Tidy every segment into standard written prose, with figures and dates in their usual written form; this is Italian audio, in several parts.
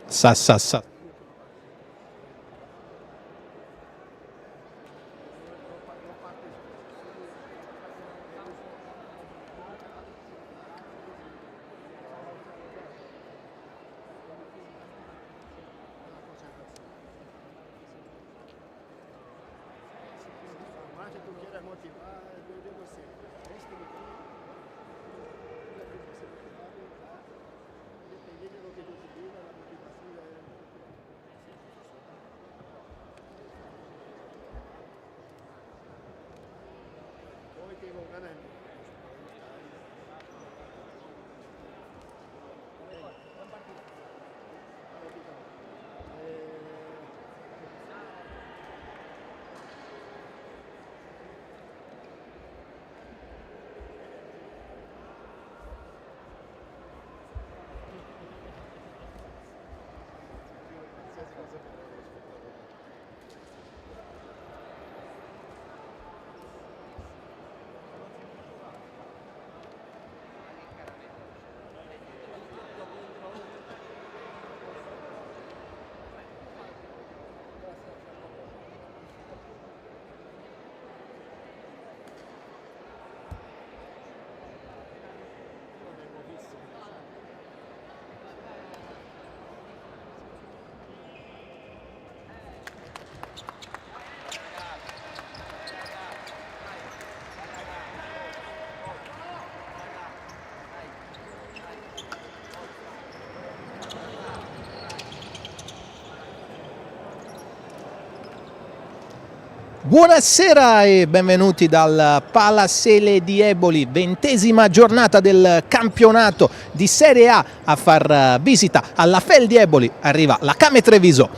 Sa. Buonasera e benvenuti dal Palasele di Eboli, 20ª giornata del campionato di Serie A. A far visita alla Fel di Eboli arriva la Kame Treviso.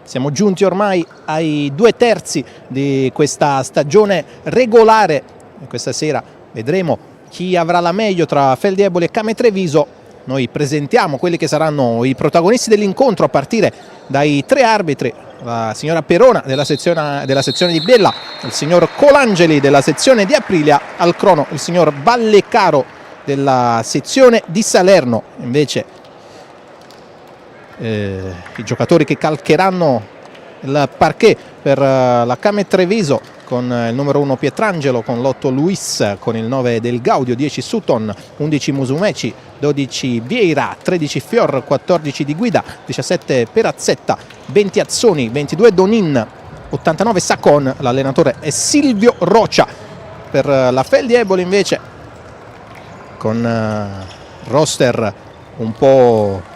Siamo giunti ormai ai 2/3 di questa stagione regolare. Questa sera vedremo chi avrà la meglio tra Fel di Eboli e Kame Treviso. Noi presentiamo quelli che saranno i protagonisti dell'incontro a partire dai 3 arbitri: la signora Perona della sezione di Biella, il signor Colangeli della sezione di Aprilia, al crono il signor Ballecaro della sezione di Salerno. Invece i giocatori che calcheranno il parquet per la Kame Treviso, con il numero 1 Pietrangelo, con l'8 Luis, con il 9 Del Gaudio, 10 Sutton, 11 Musumeci, 12 Vieira, 13 Fior, 14 Di Guida, 17 Perazzetta, 20 Azzoni, 22 Donin, 89 Sacon. L'allenatore è Silvio Rocia. Per la Fel di Eboli invece, con roster un po'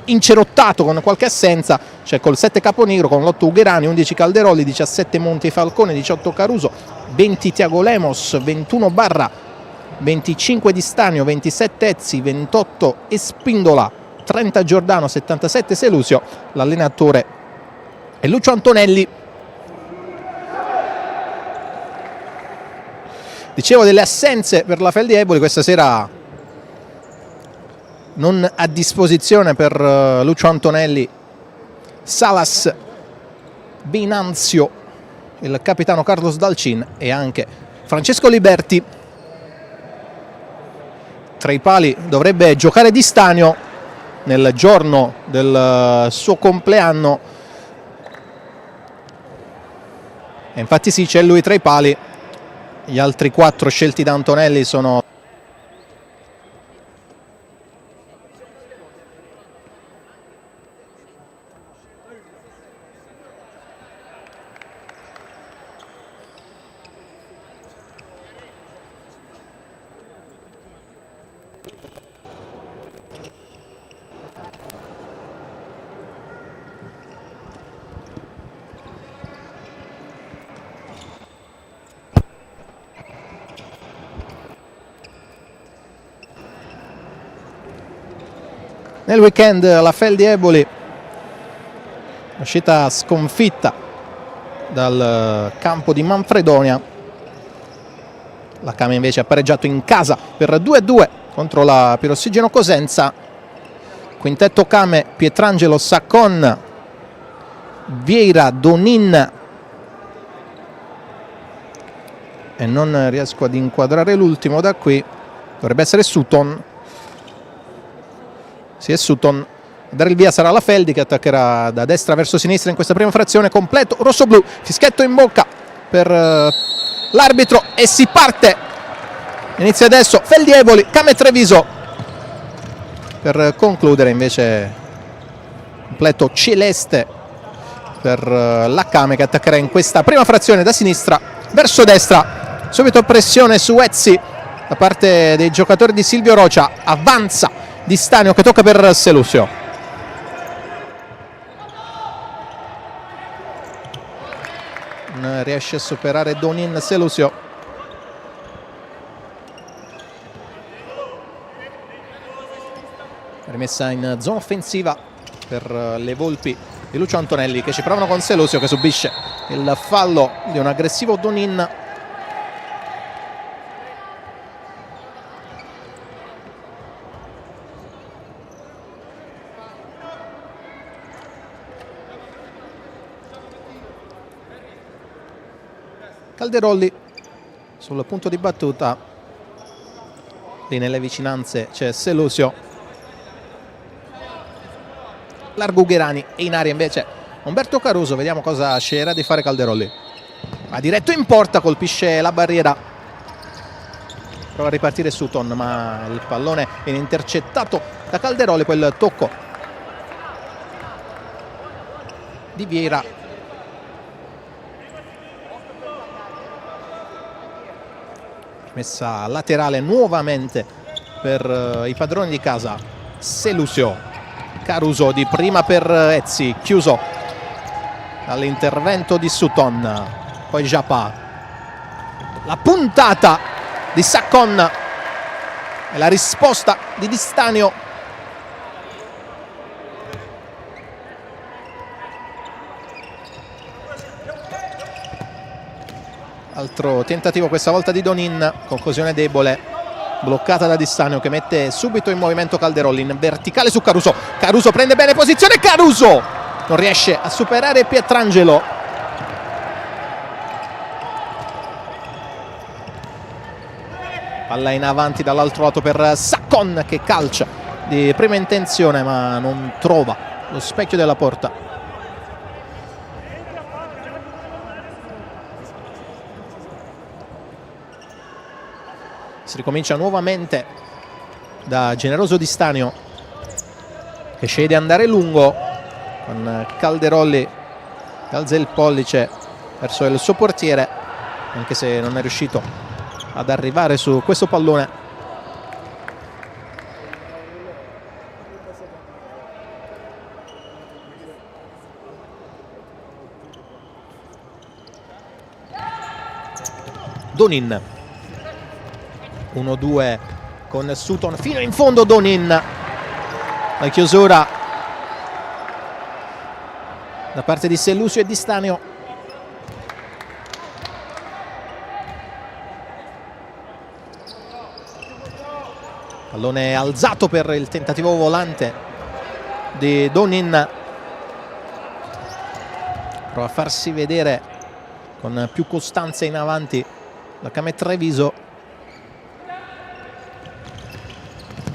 incerottato, con qualche assenza, c'è col 7 Caponigro, con l'8 Ugherani, 11 Calderoli, 17 Monti Falcone, 18 Caruso, 20 Tiago Lemos, 21 Barra, 25 Di Stanio, 27 Ezzi, 28 Espindola, 30 Giordano, 77 Selusio. L'allenatore è Lucio Antonelli. Dicevo delle assenze per la Fel di Eboli questa sera. Non a disposizione per Lucio Antonelli Salas, Binanzio, il capitano Carlos Dalcin e anche Francesco Liberti. Tra i pali dovrebbe giocare Di Stanio nel giorno del suo compleanno, e infatti sì, c'è lui tra i pali. Gli altri 4 scelti da Antonelli sono nel weekend la Fel di Eboli è uscita sconfitta dal campo di Manfredonia. La Kame invece ha pareggiato in casa per 2-2 contro la Pirossigeno Cosenza. Quintetto Kame: Pietrangelo, Saccon, Vieira, Donin, e non riesco ad inquadrare l'ultimo da qui. dovrebbe essere Sutton. Sì, è Sutton. A dare il via sarà la Feldi, che attaccherà da destra verso sinistra in questa prima frazione. Completo rosso-blu, fischietto in bocca per l'arbitro e si parte. Inizia adesso Feldieboli, Came Treviso, per concludere invece completo celeste per la Came, che attaccherà in questa prima frazione da sinistra verso destra. Subito pressione su Ezzi da parte dei giocatori di Silvio Rocia. Avanza Di Stanio, che tocca per Selusio. Non riesce a superare Donin Selusio. Rimessa in zona offensiva per le Volpi di Lucio Antonelli, che ci provano con Selusio, che subisce il fallo di un aggressivo Donin. Calderolli sul punto di battuta, lì nelle vicinanze c'è Selusio, largo Gherani e in aria invece Umberto Caruso. Vediamo cosa sceglierà di fare Calderolli. Va diretto in porta, colpisce la barriera, prova a ripartire Sutton, ma il pallone viene intercettato da Calderolli. Quel tocco di Vieira. Messa laterale nuovamente per i padroni di casa. Selusio, Caruso di prima per Ezzi, chiuso dall'intervento di Sutton. Poi Japa, la puntata di Saccon e la risposta di Di Stanio. Altro tentativo, questa volta di Donin, conclusione debole, bloccata da Di Stanio, che mette subito in movimento Calderolli in verticale su Caruso. Caruso prende bene posizione, Caruso non riesce a superare Pietrangelo. Palla in avanti dall'altro lato per Saccon, che calcia di prima intenzione ma non trova lo specchio della porta. Si ricomincia nuovamente da Generoso Di Stanio, che sceglie di andare lungo con Calderolli che alza il pollice verso il suo portiere, anche se non è riuscito ad arrivare su questo pallone. Donin, 1-2 con Sutton fino in fondo. Donin, la chiusura da parte di Selusio e Di Stanio. Pallone alzato per il tentativo volante di Donin, prova a farsi vedere con più costanza in avanti la Came Treviso.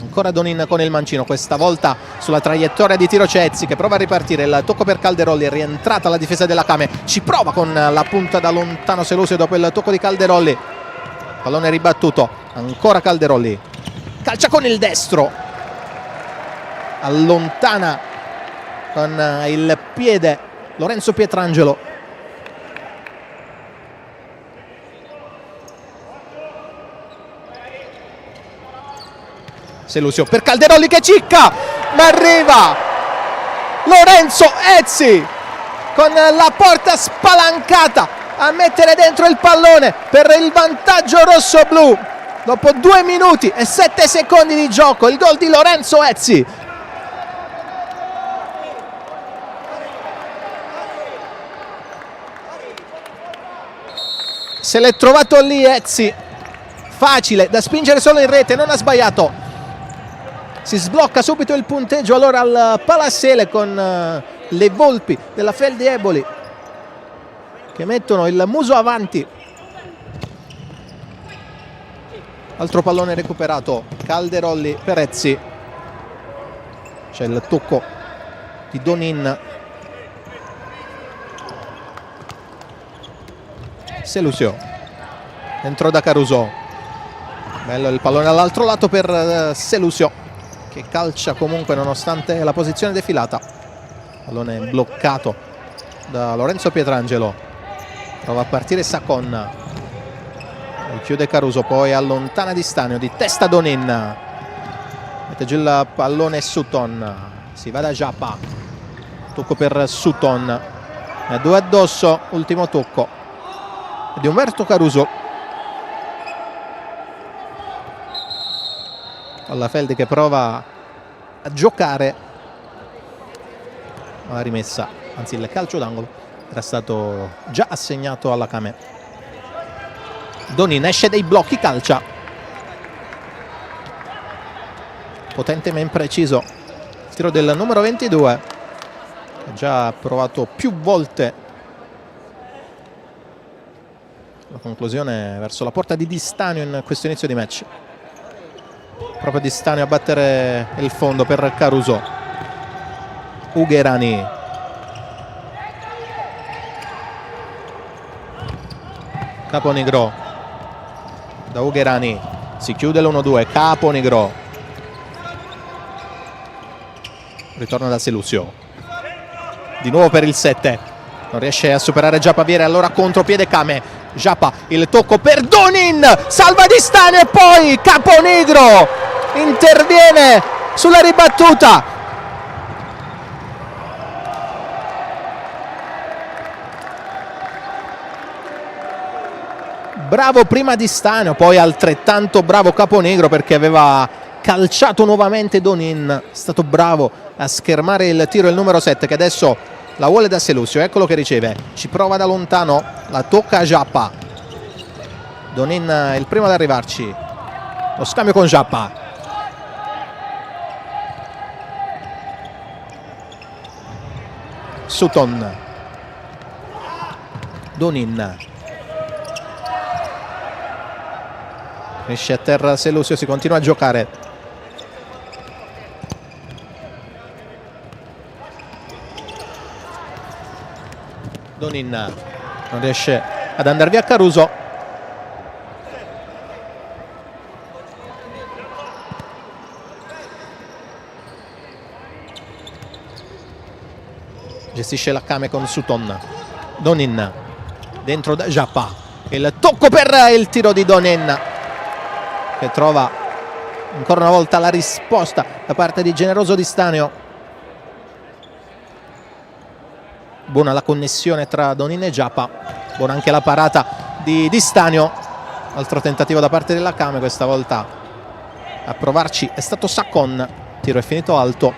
Ancora Donin con il mancino, questa volta sulla traiettoria di tiro c'è Ezzi, che prova a ripartire. Il tocco per Calderolli, è rientrata la difesa della Came, ci prova con la punta da lontano Selusio dopo il tocco di Calderolli. Pallone ribattuto, ancora Calderolli, calcia con il destro, allontana con il piede Lorenzo Pietrangelo. Selusio per Calderolli, che cicca, ma arriva Lorenzo Ezzi con la porta spalancata a mettere dentro il pallone per il vantaggio rosso-blu. Dopo 2 minuti e 7 secondi di gioco, il gol di Lorenzo Ezzi. Se l'è trovato lì Ezzi, facile da spingere solo in rete, non ha sbagliato. Si sblocca subito il punteggio allora al Palasele con le Volpi della Feldieboli, che mettono il muso avanti Altro pallone recuperato, Calderolli, Perezzi, c'è il tocco di Donin, Selusio, dentro da Caruso, bello il pallone all'altro lato per Selusio, che calcia comunque nonostante la posizione defilata. Pallone bloccato da Lorenzo Pietrangelo, prova a partire Sacon, chiude Caruso, poi allontana Di Stanio, di testa Donin, mette giù il pallone Sutton, si va da Giappa, tocco per Sutton, due addosso, ultimo tocco di Umberto Caruso. Allafelde che prova a giocare, la rimessa, anzi il calcio d'angolo era stato già assegnato alla Kame. Donin esce dai blocchi, calcia, potente ma impreciso il tiro del numero 22, ha già provato più volte la conclusione verso la porta di Di Stanio in questo inizio di match. Proprio Di Stanio a battere il fondo per Caruso. Ugherani, Caponigro, da Ugherani si chiude l'1-2, Caponigro, ritorna da Selusio, di nuovo per il 7, non riesce a superare Giappa Viere, allora contropiede Kame, Giappa, il tocco per Donin, salva Di Stanio e poi Caponigro interviene sulla ribattuta. Bravo prima Di Stanio, poi altrettanto bravo Caponigro perché aveva calciato nuovamente Donin, è stato bravo a schermare il tiro il numero 7 che adesso la vuole da Selusio, eccolo che riceve, ci prova da lontano, la tocca a Giappa, Donin il primo ad arrivarci, lo scambio con Giappa, Sutton, Donin, esce a terra Selusio, si continua a giocare, Donin non riesce ad andare via Caruso, gestisce la Kame con Sutton, Donin dentro da Giappa, il tocco per il tiro di Donin che trova ancora una volta la risposta da parte di Generoso Di Stanio. Buona la connessione tra Donin e Giappa, buona anche la parata di Di Stanio, altro tentativo da parte della Kame, questa volta a provarci è stato Sacon, tiro è finito alto.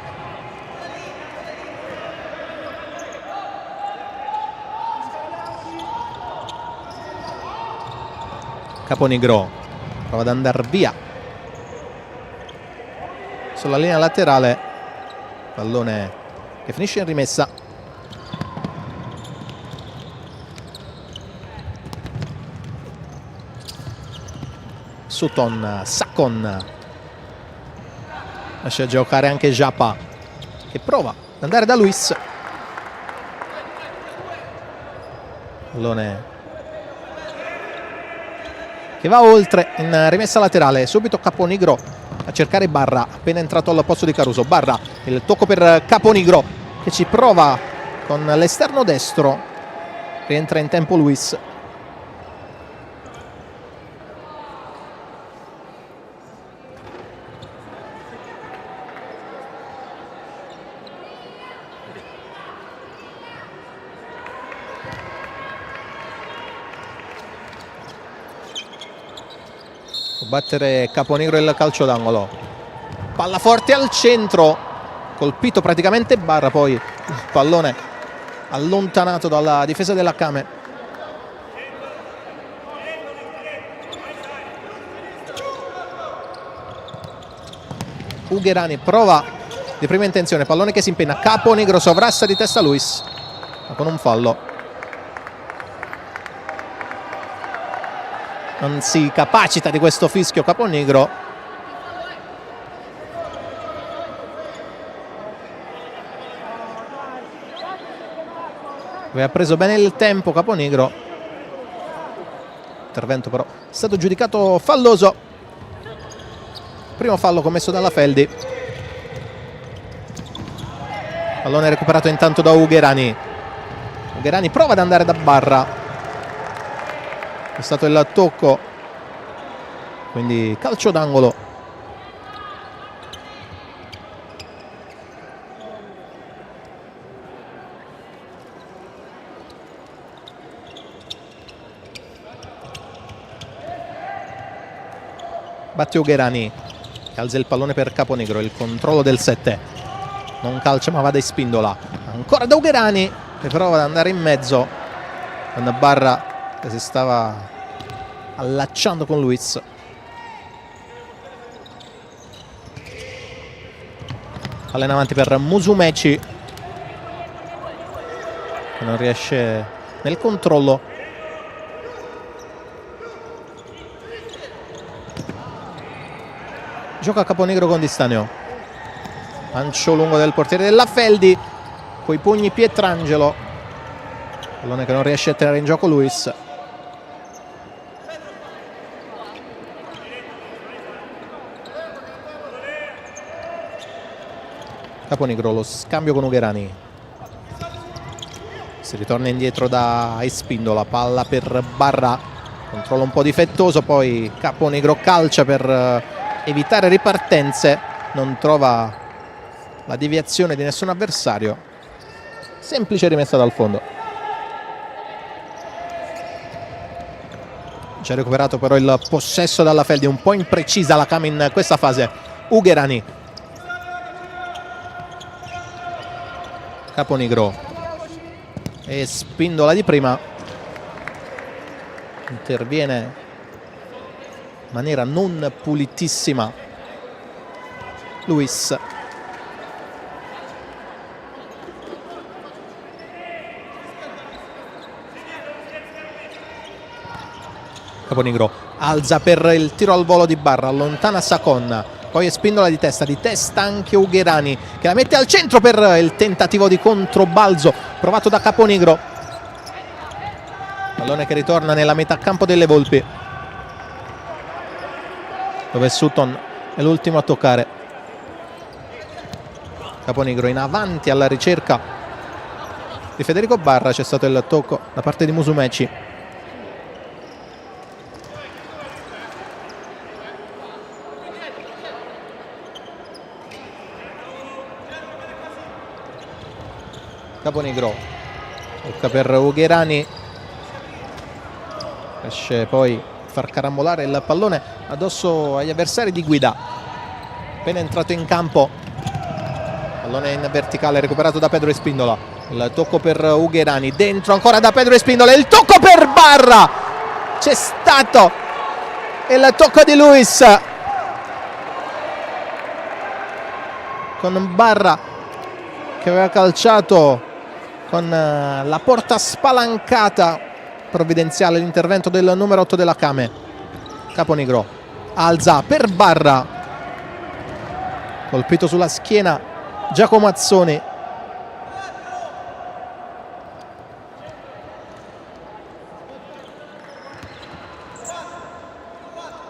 Caponigro prova ad andare via sulla linea laterale, pallone che finisce in rimessa. Sutton, Sacon, lascia giocare anche Giappa che prova ad andare da Luis, pallone che va oltre in rimessa laterale, subito Caponigro a cercare Barra, appena entrato al posto di Caruso, Barra, il tocco per Caponigro che ci prova con l'esterno destro, rientra in tempo Luis. Battere Caponigro il calcio d'angolo, palla forte al centro, colpito praticamente Barra, poi il pallone allontanato dalla difesa della Kame. Ugherani prova di prima intenzione, pallone che si impenna, Caponigro sovrasta di testa Luis, ma con un fallo. non si capacita di questo fischio Caponigro. Aveva preso bene il tempo Caponigro. Intervento però è stato giudicato falloso. Primo fallo commesso dalla Feldi. Pallone recuperato intanto da Ugherani. Ugherani prova ad andare da Barra. È stato il tocco, quindi calcio d'angolo. Batte Ugherani, alza il pallone per Caponigro, il controllo del 7, non calcia ma va da Spindola, ancora da Ugherani che prova ad andare in mezzo con Barra che si stava allacciando con Luiz. Palla in avanti per Musumeci che non riesce nel controllo. Gioca Caponigro con Di Stanio. Lancio lungo del portiere della Feldi, coi pugni Pietrangelo. Pallone che non riesce a tenere in gioco Luiz. Caponigro, lo scambio con Ugherani. Si ritorna indietro da Spindola, palla per Barra, controllo un po' difettoso, poi Caponigro calcia per evitare ripartenze, non trova la deviazione di nessun avversario, semplice rimessa dal fondo. Ci ha recuperato però il possesso dalla Feldi, un po' imprecisa la Cam in questa fase. Ugherani, Caponigro e Spindola di prima interviene in maniera non pulitissima Luiz. Caponigro alza per il tiro al volo di Barra, allontana Sacon, poi Spindola di testa anche Ugherani che la mette al centro per il tentativo di controbalzo provato da Caponigro. Pallone che ritorna nella metà campo delle Volpi, dove Sutton è l'ultimo a toccare. Caponigro in avanti alla ricerca di Federico Barra, c'è stato il tocco da parte di Musumeci. Caponigro tocca per Ugherani, riesce poi far carambolare il pallone addosso agli avversari di Guida. Appena entrato in campo, pallone in verticale recuperato da Pedro Spindola, il tocco per Ugherani, dentro ancora da Pedro Spindola, il tocco per Barra, c'è stato il tocco di Luiz con Barra che aveva calciato con la porta spalancata. Provvidenziale l'intervento del numero 8 della Came. Caponigro alza per Barra, colpito sulla schiena Giacomo Azzoni.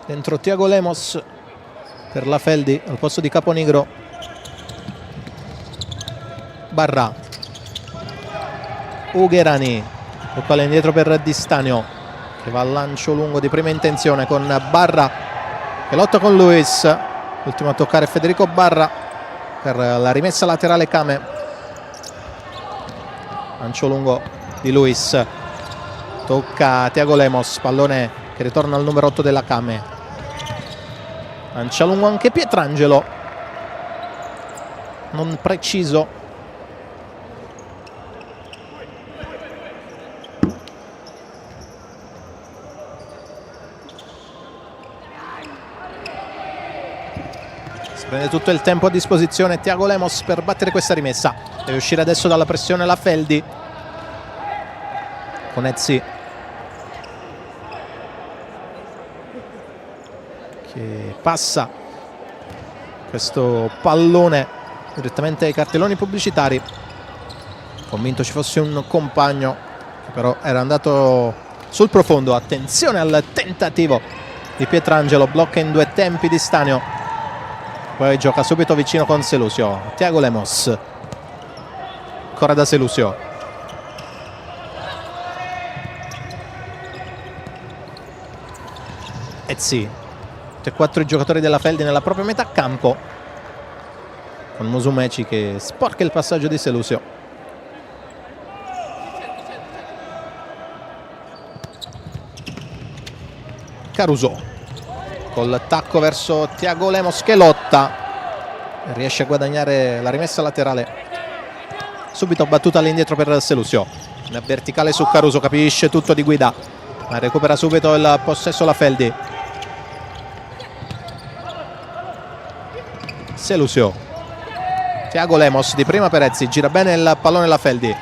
Dentro Thiago Lemos per la Feldi al posto di Caponigro. Barra, Ugherani, palla indietro per Di Stanio che va al lancio lungo di prima intenzione con Barra che lotta con Luiz. L'ultimo a toccare Federico Barra per la rimessa laterale Came. Lancio lungo di Luiz, tocca Thiago Lemos, pallone che ritorna al numero 8 della Came. Lancia lungo anche Pietrangelo, non preciso. Prende tutto il tempo a disposizione Thiago Lemos per battere questa rimessa. Deve uscire adesso dalla pressione la Feldi. Con Ezzi. che passa questo pallone direttamente ai cartelloni pubblicitari, convinto ci fosse un compagno che però era andato sul profondo. Attenzione al tentativo di Pietrangelo, blocca in due tempi di Stanio, poi gioca subito vicino con Selusio. Thiago Lemos, ancora da Selusio, Ezzi, tutti e quattro i giocatori della Feldi nella propria metà campo, con Musumeci che sporca il passaggio di Selusio. Caruso col tacco verso Thiago Lemos che lotta, riesce a guadagnare la rimessa laterale, subito battuta all'indietro per Selusio, una verticale su Caruso, capisce tutto di guida ma recupera subito il possesso la Feldi. Selusio, Thiago Lemos di prima per Ezzi, gira bene il pallone la Feldi.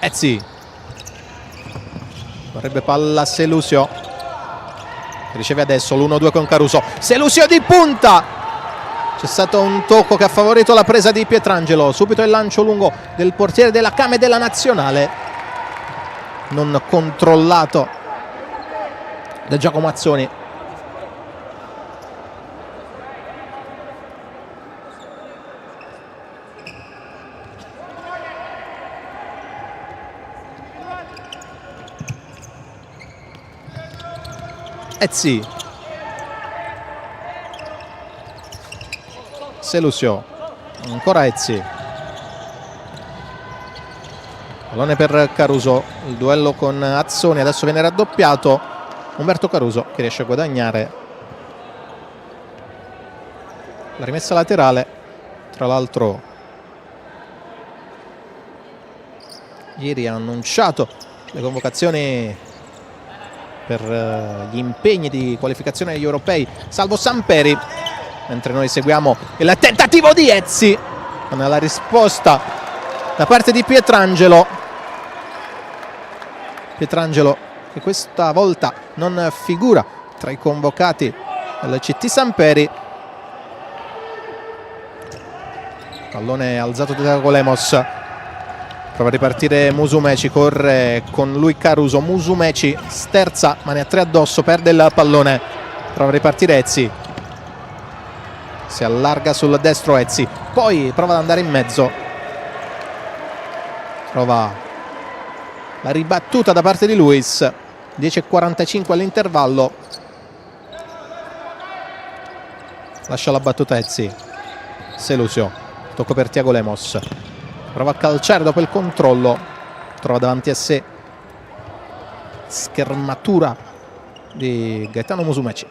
Ezzi, vorrebbe palla Selusio, riceve adesso l'1-2 con Caruso. Selusio di punta, c'è stato un tocco che ha favorito la presa di Pietrangelo, subito il lancio lungo del portiere della Came della Nazionale, non controllato da Giacomo Azzoni. Ezzi, Selusio, ancora Ezzi, pallone per Caruso, il duello con Azzoni adesso viene raddoppiato. Umberto Caruso che riesce a guadagnare la rimessa laterale. Tra l'altro ieri ha annunciato le convocazioni per gli impegni di qualificazione agli europei salvo Samperi, mentre noi seguiamo il tentativo di Ezzi con la risposta da parte di Pietrangelo che questa volta non figura tra i convocati del CT Samperi. Pallone alzato da Thiago Lemos, prova a ripartire Musumeci, corre con lui Caruso, Musumeci sterza ma ne ha tre addosso, perde il pallone, prova a ripartire Ezzi, si allarga sul destro Ezzi, poi prova ad andare in mezzo, trova la ribattuta da parte di Luis. 10:45 all'intervallo, lascia la battuta Ezzi. Selusio, tocco per Thiago Lemos, prova a calciare dopo il controllo, trova davanti a sé schermatura di Gaetano Musumeci.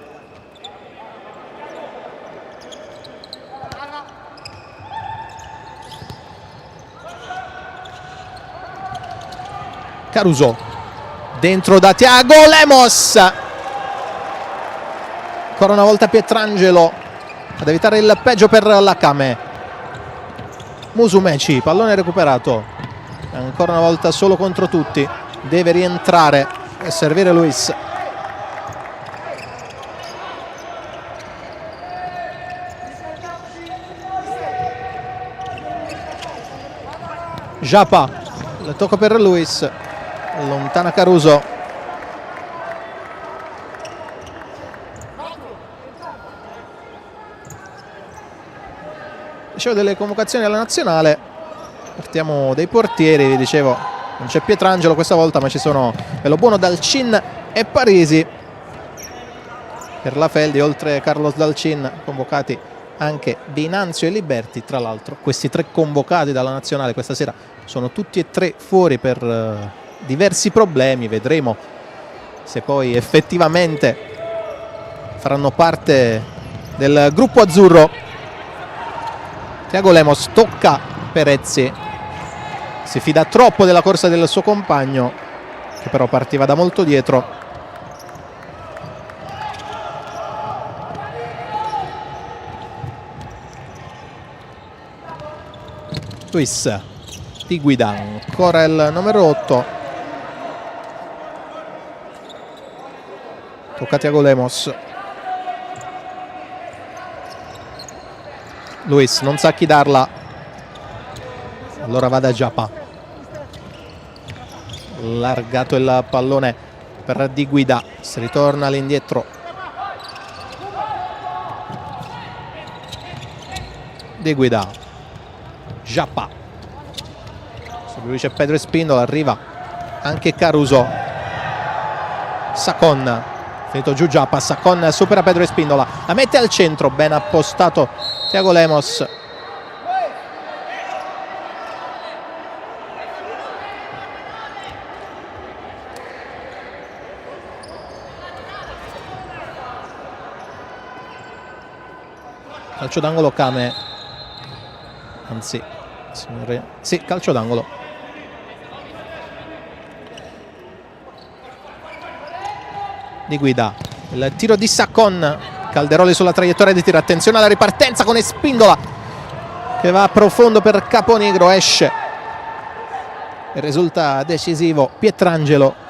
Caruso, dentro da Thiago Lemos, ancora una volta Pietrangelo ad evitare il peggio per la Came. Musumeci, pallone recuperato, ancora una volta solo contro tutti, deve rientrare e servire Luis. Giappa, il tocco per Luis, allontana Caruso. Dicevo delle convocazioni alla nazionale, partiamo dai portieri, vi dicevo non c'è Pietrangelo questa volta ma ci sono Bellobuono, Dalcin e Parisi. Per la Feldi oltre Carlos Dalcin convocati anche Binanzio e Liberti. Tra l'altro questi tre convocati dalla nazionale questa sera sono tutti e tre fuori per diversi problemi, vedremo se poi effettivamente faranno parte del gruppo azzurro. Thiago Lemos tocca per Ezzi, si fida troppo della corsa del suo compagno che però partiva da molto dietro. Luis di guida, ancora il numero 8. Tocca a Thiago Lemos. Luis non sa chi darla, allora va da Giappa. Largato il pallone per Di Guida, si ritorna all'indietro. Di Guida, Giappa, su lui c'è Pedro Espindola, arriva anche Caruso. Sacon, finito giù Giappa, Sacon supera Pedro Espindola, la mette al centro, ben appostato Thiago Lemos. Calcio d'angolo Kame, anzi, signore, sì, calcio d'angolo. Di Guida, il tiro di Sacon, Calderoli sulla traiettoria di tiro, attenzione alla ripartenza con Espindola che va a profondo per Caponigro, esce e risulta decisivo Pietrangelo.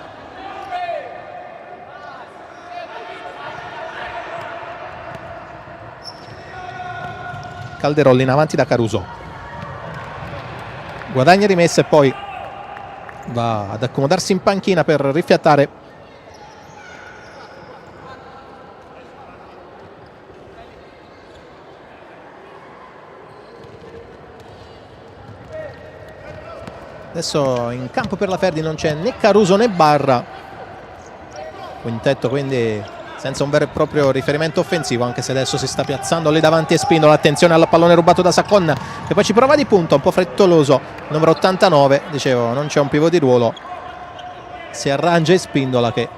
Calderoli in avanti da Caruso, guadagna rimessa e poi va ad accomodarsi in panchina per rifiatare. Adesso in campo per la Ferdi non c'è né Caruso né Barra, quintetto quindi senza un vero e proprio riferimento offensivo, anche se adesso si sta piazzando lì davanti Espindola. Attenzione al pallone rubato da Sacon che poi ci prova di punta, un po' frettoloso, numero 89, dicevo non c'è un pivot di ruolo, si arrangia Espindola che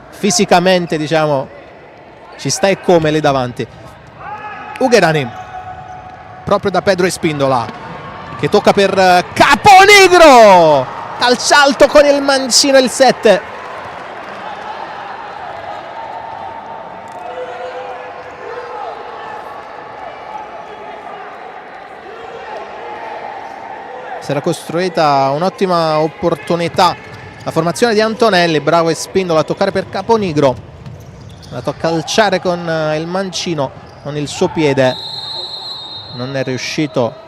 fisicamente diciamo ci sta e come lì davanti. Ugherani proprio da Pedro Espindola che tocca per Caponigro, al salto con il mancino il 7. Si era costruita un'ottima opportunità la formazione di Antonelli, bravo Espindola a toccare per Caponigro, è andato a calciare con il mancino, con il suo piede, non è riuscito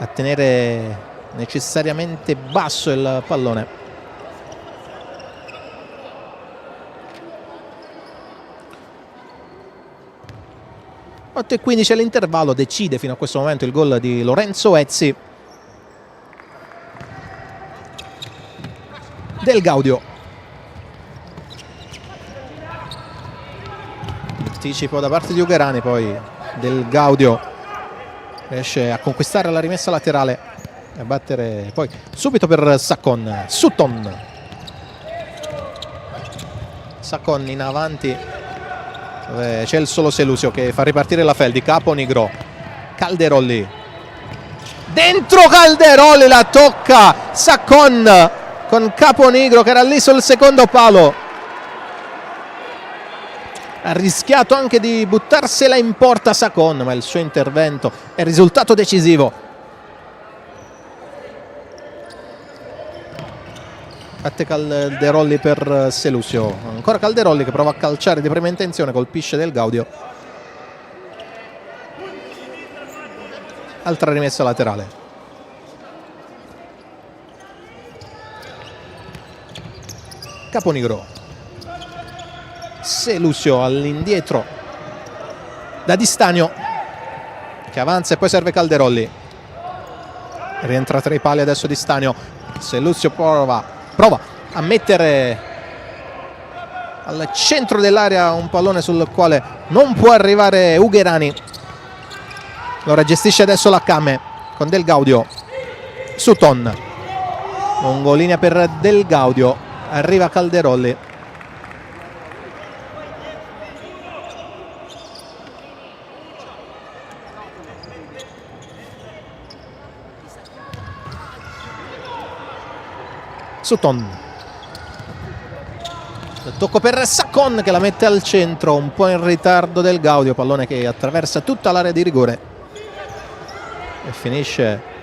a tenere necessariamente basso il pallone. Otto e 15 all'intervallo, decide fino a questo momento il gol di Lorenzo Ezzi. Del Gaudio, anticipo da parte di Ugherani, poi Del Gaudio riesce a conquistare la rimessa laterale e a battere poi subito per Sacon. Sutton, Sacon in avanti dove c'è il solo Selusio che fa ripartire la Feldi. Caponigro, Calderoli, dentro Calderoli, la tocca Sacon con Caponigro che era lì sul secondo palo, ha rischiato anche di buttarsela in porta Sacon, ma il suo intervento è risultato decisivo. Batte Calderoli per Selusio, ancora Calderoli che prova a calciare di prima intenzione, colpisce Del Gaudio. Altra rimessa laterale. Caponigro, Selusio all'indietro da Di Stanio che avanza e poi serve Calderoli, rientra tra i pali adesso Di Stanio. Selusio prova a mettere al centro dell'area un pallone sul quale non può arrivare Ugherani, allora gestisce adesso la Kame con Del Gaudio. Sutton, lungolinea per Del Gaudio, arriva Calderoli. Sutton, tocco per Sacon che la mette al centro, un po' in ritardo Del Gaudio, pallone che attraversa tutta l'area di rigore e finisce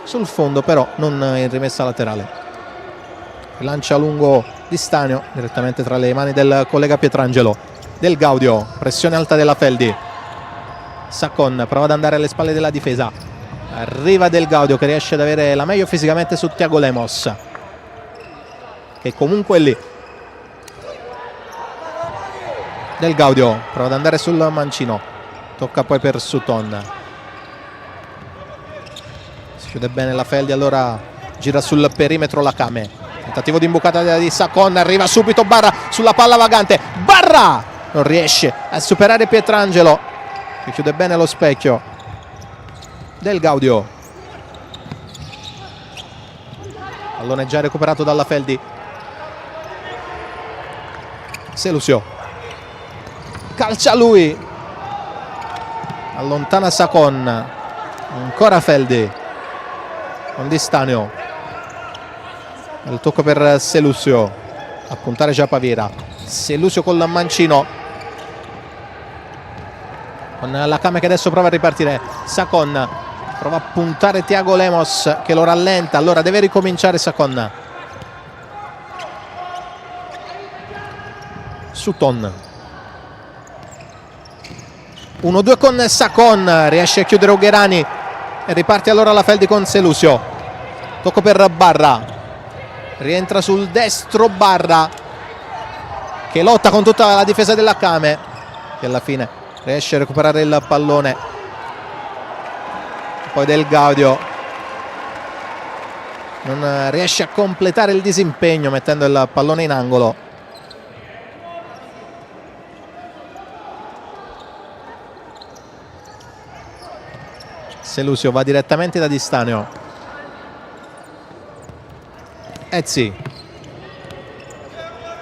sul fondo, però non in rimessa laterale. Lancia lungo di Stanio direttamente tra le mani del collega Pietrangelo. Del Gaudio, pressione alta della Feldi. Saccon prova ad andare alle spalle della difesa. Arriva Del Gaudio che riesce ad avere la meglio fisicamente su Thiago Lemos, che comunque è lì. Del Gaudio prova ad andare sul mancino, tocca poi per Sutton. Si chiude bene la Feldi, allora gira sul perimetro la Kame. Tentativo di imbucata di Saccon, arriva subito Barra sulla palla vagante. Barra non riesce a superare Pietrangelo, che chiude bene lo specchio. Del Gaudio, pallone già recuperato dalla Feldi. Selusio, calcia lui, allontana Saccon, ancora Feldi con Di Stanio. Il tocco per Selusio, a puntare già Pavera. Selusio con il mancino, con la Kame che adesso prova a ripartire. Saccon prova a puntare Thiago Lemos che lo rallenta, allora deve ricominciare Saccon. Sutton, 1-2 con Saccon, riesce a chiudere Ugherani e riparte allora la Feldi con Selusio. Tocco per Barra, rientra sul destro Barra che lotta con tutta la difesa della Kame, che alla fine riesce a recuperare il pallone. Poi Del Gaudio non riesce a completare il disimpegno mettendo il pallone in angolo. Selusio va direttamente da Di Stanio. Ezzi,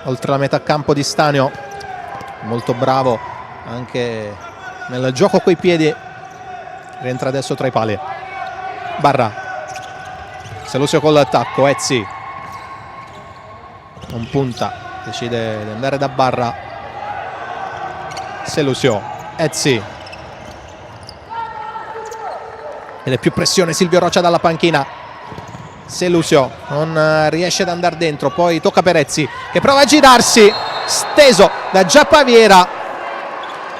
oltre la metà campo Di Stanio, molto bravo anche nel gioco coi piedi, rientra adesso tra i pali. Barra, Selusio con l'attacco. Ezzi non punta, decide di andare da Barra. Selusio, Ezzi, ed è più pressione Silvio Roccia dalla panchina. Selusio non riesce ad andare dentro, poi tocca per Ezzi che prova a girarsi, steso da Giapaviera,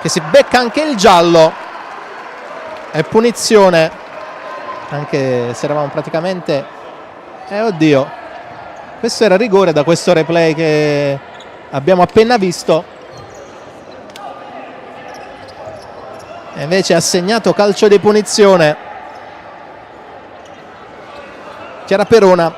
che si becca anche il giallo. È punizione, anche se eravamo praticamente oddio, questo era rigore da questo replay che abbiamo appena visto, e invece ha segnato calcio di punizione Chiara Perona.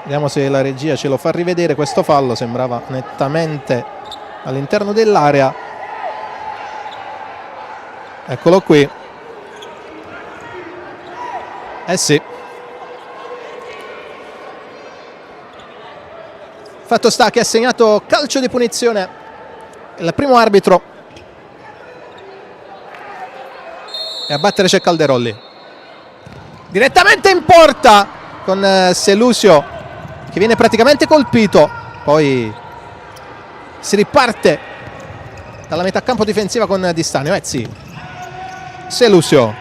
Vediamo se la regia ce lo fa rivedere questo fallo, sembrava nettamente all'interno dell'area. Eccolo qui. Sì. Fatto sta che ha segnato calcio di punizione il primo arbitro. E a battere c'è Calderolli. Direttamente in porta con Selusio che viene praticamente colpito. Poi si riparte dalla metà campo difensiva con Di Stanio. Ezzi, Selusio,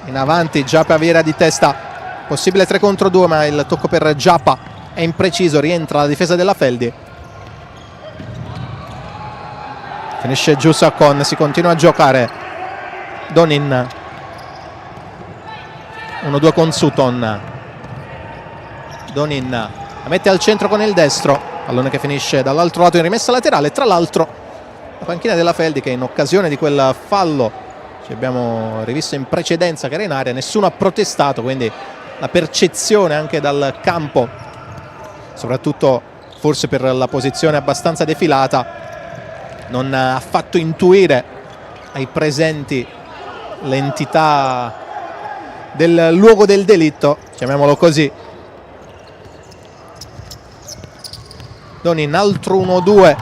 in avanti Giapa Viera di testa, possibile 3 contro 2, ma il tocco per Giapa è impreciso, rientra la difesa della Feldi. Finisce giù Saccon, si continua a giocare. Donin, 1-2 con Sutton. Donin la mette al centro con il destro, pallone che finisce dall'altro lato in rimessa laterale. Tra l'altro la panchina della Feldi, che in occasione di quel fallo che abbiamo rivisto in precedenza che era in area, nessuno ha protestato, quindi la percezione anche dal campo, soprattutto forse per la posizione abbastanza defilata, non ha fatto intuire ai presenti l'entità del luogo del delitto, chiamiamolo così. Donin, altro 1-2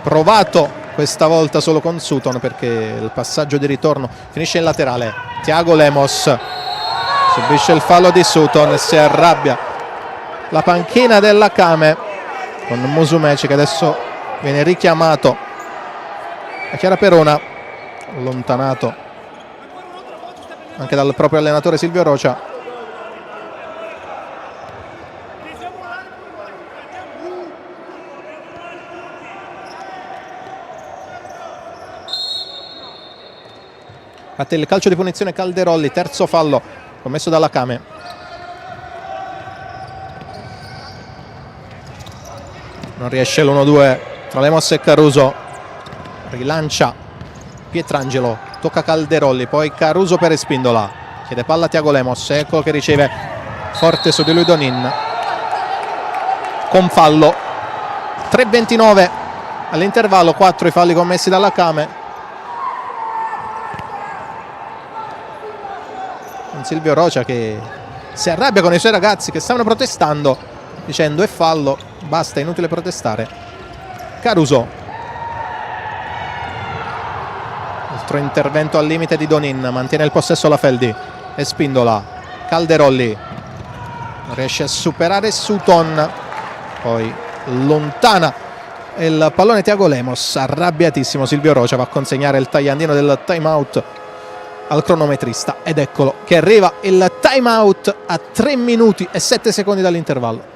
provato questa volta solo con Sutton, perché il passaggio di ritorno finisce in laterale. Thiago Lemos subisce il fallo di Sutton e si arrabbia la panchina della Kame con Musumeci che adesso viene richiamato. A Chiara Perona allontanato anche dal proprio allenatore Silvio Rocia. Batte il calcio di punizione Calderolli, terzo fallo commesso dalla Kame. Non riesce l'1-2 tra Lemos e Caruso. Rilancia Pietrangelo, tocca Calderolli, poi Caruso per Espindola, chiede palla a Thiago Lemos, eccolo che riceve forte su di lui Donin con fallo. 3:29 all'intervallo, 4 i falli commessi dalla Kame. Silvio Rocia che si arrabbia con i suoi ragazzi che stavano protestando dicendo è fallo, basta, è inutile protestare. Caruso, altro intervento al limite di Donin, mantiene il possesso la Feldi. Espindola, Calderolli non riesce a superare Sutton, poi lontana il pallone Thiago Lemos. Arrabbiatissimo Silvio Rocia, va a consegnare il tagliandino del time out al cronometrista ed eccolo che arriva il time out a 3 minuti e 7 secondi dall'intervallo.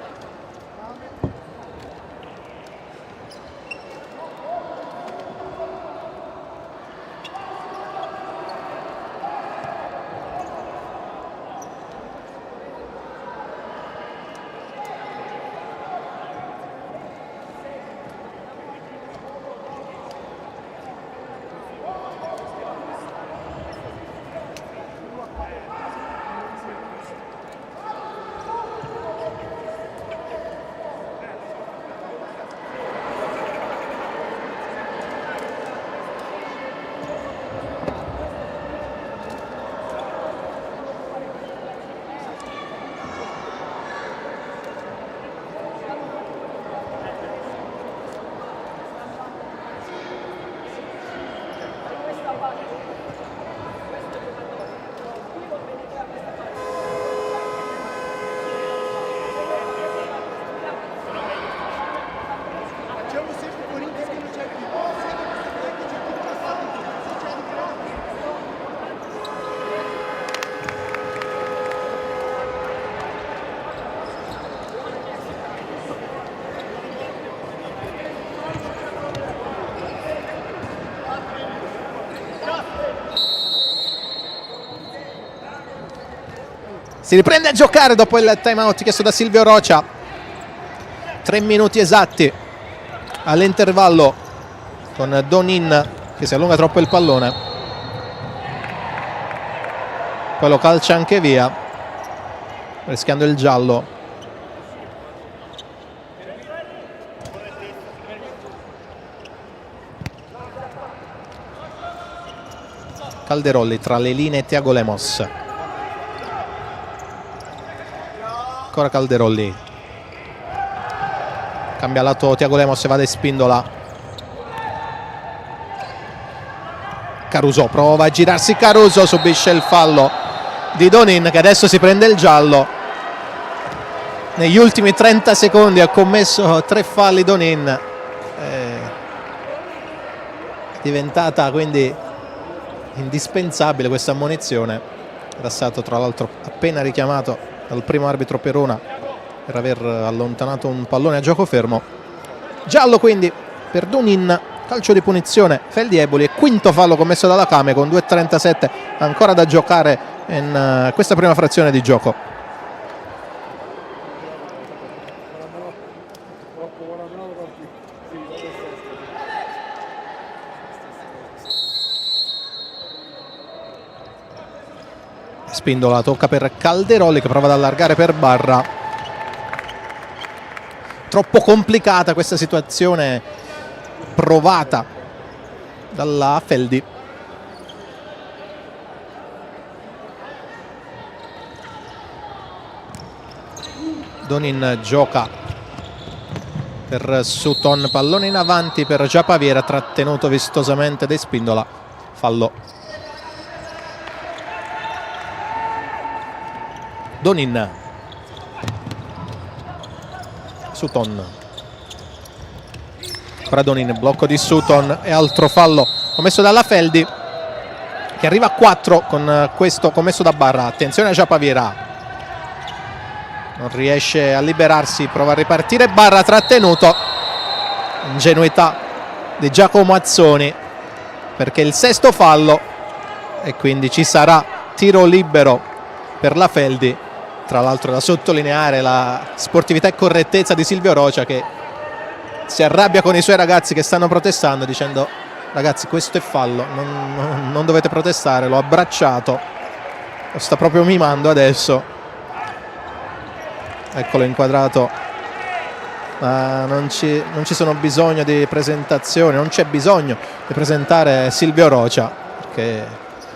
Si riprende a giocare dopo il time out chiesto da Silvio Rocia. 3 minuti esatti all'intervallo con Donin che si allunga troppo il pallone, poi lo calcia anche via rischiando il giallo. Calderolli tra le linee, Thiago Lemos, ancora Calderolli, cambia lato Thiago Lemos e va ad Espindola. Caruso prova a girarsi, Caruso subisce il fallo di Donin che adesso si prende il giallo. Negli ultimi 30 secondi ha commesso 3 falli Donin, è diventata quindi indispensabile questa ammonizione. Era stato tra l'altro appena richiamato dal primo arbitro Perona per aver allontanato un pallone a gioco fermo. Giallo quindi per Donin, calcio di punizione Feldieboli e quinto fallo commesso dalla Kame con 2:37 ancora da giocare in questa prima frazione di gioco. Spindola tocca per Calderolli che prova ad allargare per Barra. Troppo complicata questa situazione provata dalla Feldi. Donin gioca per Sutton, pallone in avanti per Giapaviera, trattenuto vistosamente da Spindola. Fallo. Donin, Sutton, ancora Donin, blocco di Sutton e altro fallo commesso dalla Feldi. che arriva a 4 con questo commesso da Barra. Attenzione a Giapaviera, non riesce a liberarsi, prova a ripartire Barra, trattenuto. Ingenuità di Giacomo Azzoni, perché il sesto fallo e quindi ci sarà tiro libero per la Feldi. Tra l'altro da sottolineare la sportività e correttezza di Silvio Rocia, che si arrabbia con i suoi ragazzi che stanno protestando dicendo: ragazzi, questo è fallo, non dovete protestare. L'ho abbracciato, lo sta proprio mimando adesso, eccolo inquadrato. Ma non ci sono bisogno di presentazione, non c'è bisogno di presentare Silvio Rocia, perché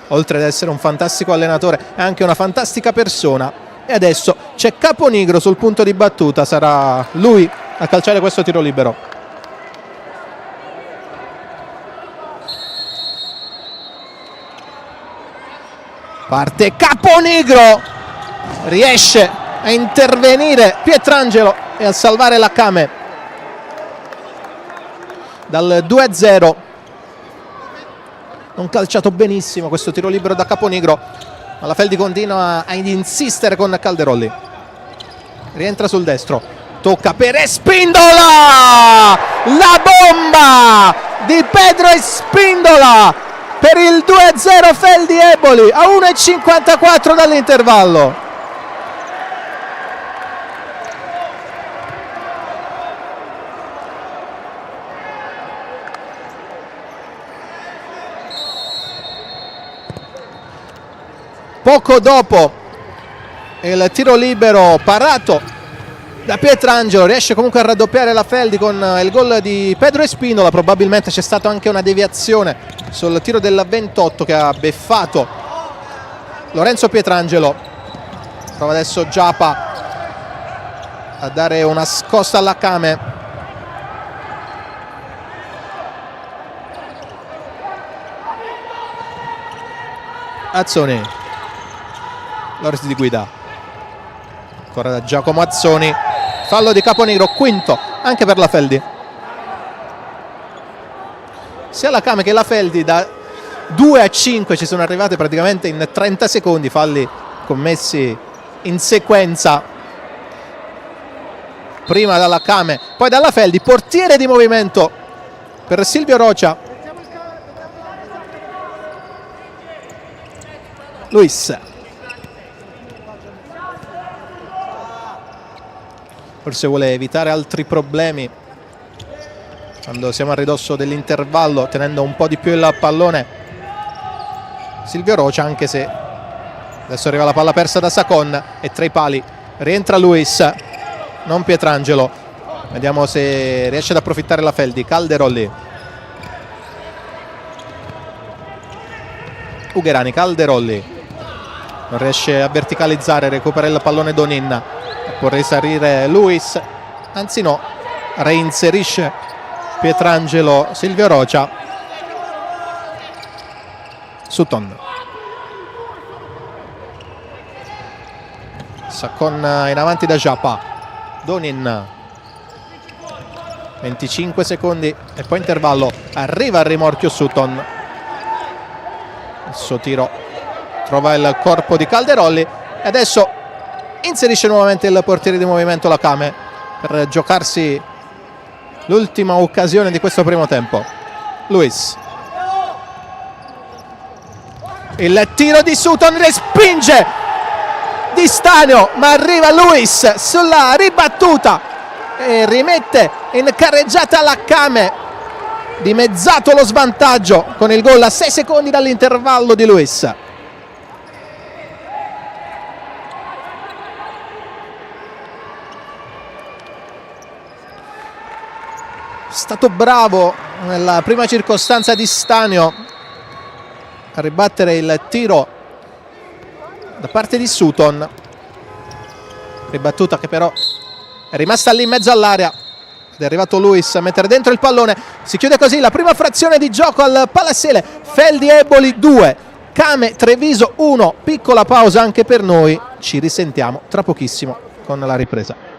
oltre ad essere un fantastico allenatore è anche una fantastica persona. E adesso c'è Caponigro sul punto di battuta, sarà lui a calciare questo tiro libero. Parte Caponigro, riesce a intervenire Pietrangelo e a salvare la Came dal 2-0. Non calciato benissimo questo tiro libero da Caponigro, ma la Feldi continua ad insistere con Calderolli. Rientra sul destro, tocca per Espindola, la bomba di Pedro Espindola per il 2-0 Feldi Eboli a 1,54 dall'intervallo. Poco dopo il tiro libero parato da Pietrangelo, riesce comunque a raddoppiare la Feldi con il gol di Pedro Espindola. Probabilmente c'è stata anche una deviazione sul tiro del 28 che ha beffato Lorenzo Pietrangelo. Prova adesso Giapa a dare una scossa alla Came. Azzoni, Loris di guida, ancora da Giacomo Azzoni, fallo di Caponigro, quinto anche per la Feldi. Sia la Came che la Feldi da 2-5 ci sono arrivate praticamente in 30 secondi, falli commessi in sequenza, prima dalla Came poi dalla Feldi. Portiere di movimento per Silvio Rocia, Luis. Forse vuole evitare altri problemi quando siamo a ridosso dell'intervallo, tenendo un po' di più il pallone Silvio Rocia, anche se adesso arriva la palla persa da Sacon e tra i pali rientra Luis, non Pietrangelo. Vediamo se riesce ad approfittare la Feldi. Calderolli, Ugherani, Calderolli non riesce a verticalizzare, recupera il pallone Donin, può risalire Luis, anzi no, reinserisce Pietrangelo Silvio Rocia. Sutton, Sacon in avanti da Giapa, Donin, 25 secondi e poi intervallo, arriva al rimorchio Sutton, il suo tiro trova il corpo di Calderolli e adesso inserisce nuovamente il portiere di movimento la Came per giocarsi l'ultima occasione di questo primo tempo. Luis, il tiro di Sutton, respinge Di Stanio, ma arriva Luis sulla ribattuta e rimette in carreggiata la Came, dimezzato lo svantaggio con il gol a 6 secondi dall'intervallo di Luis. È stato bravo nella prima circostanza Di Stanio a ribattere il tiro da parte di Sutton, ribattuta che però è rimasta lì in mezzo all'area ed è arrivato Luis a mettere dentro il pallone. Si chiude così la prima frazione di gioco al Palassele. Feldi Eboli 2, Came Treviso 1. Piccola pausa anche per noi, ci risentiamo tra pochissimo con la ripresa.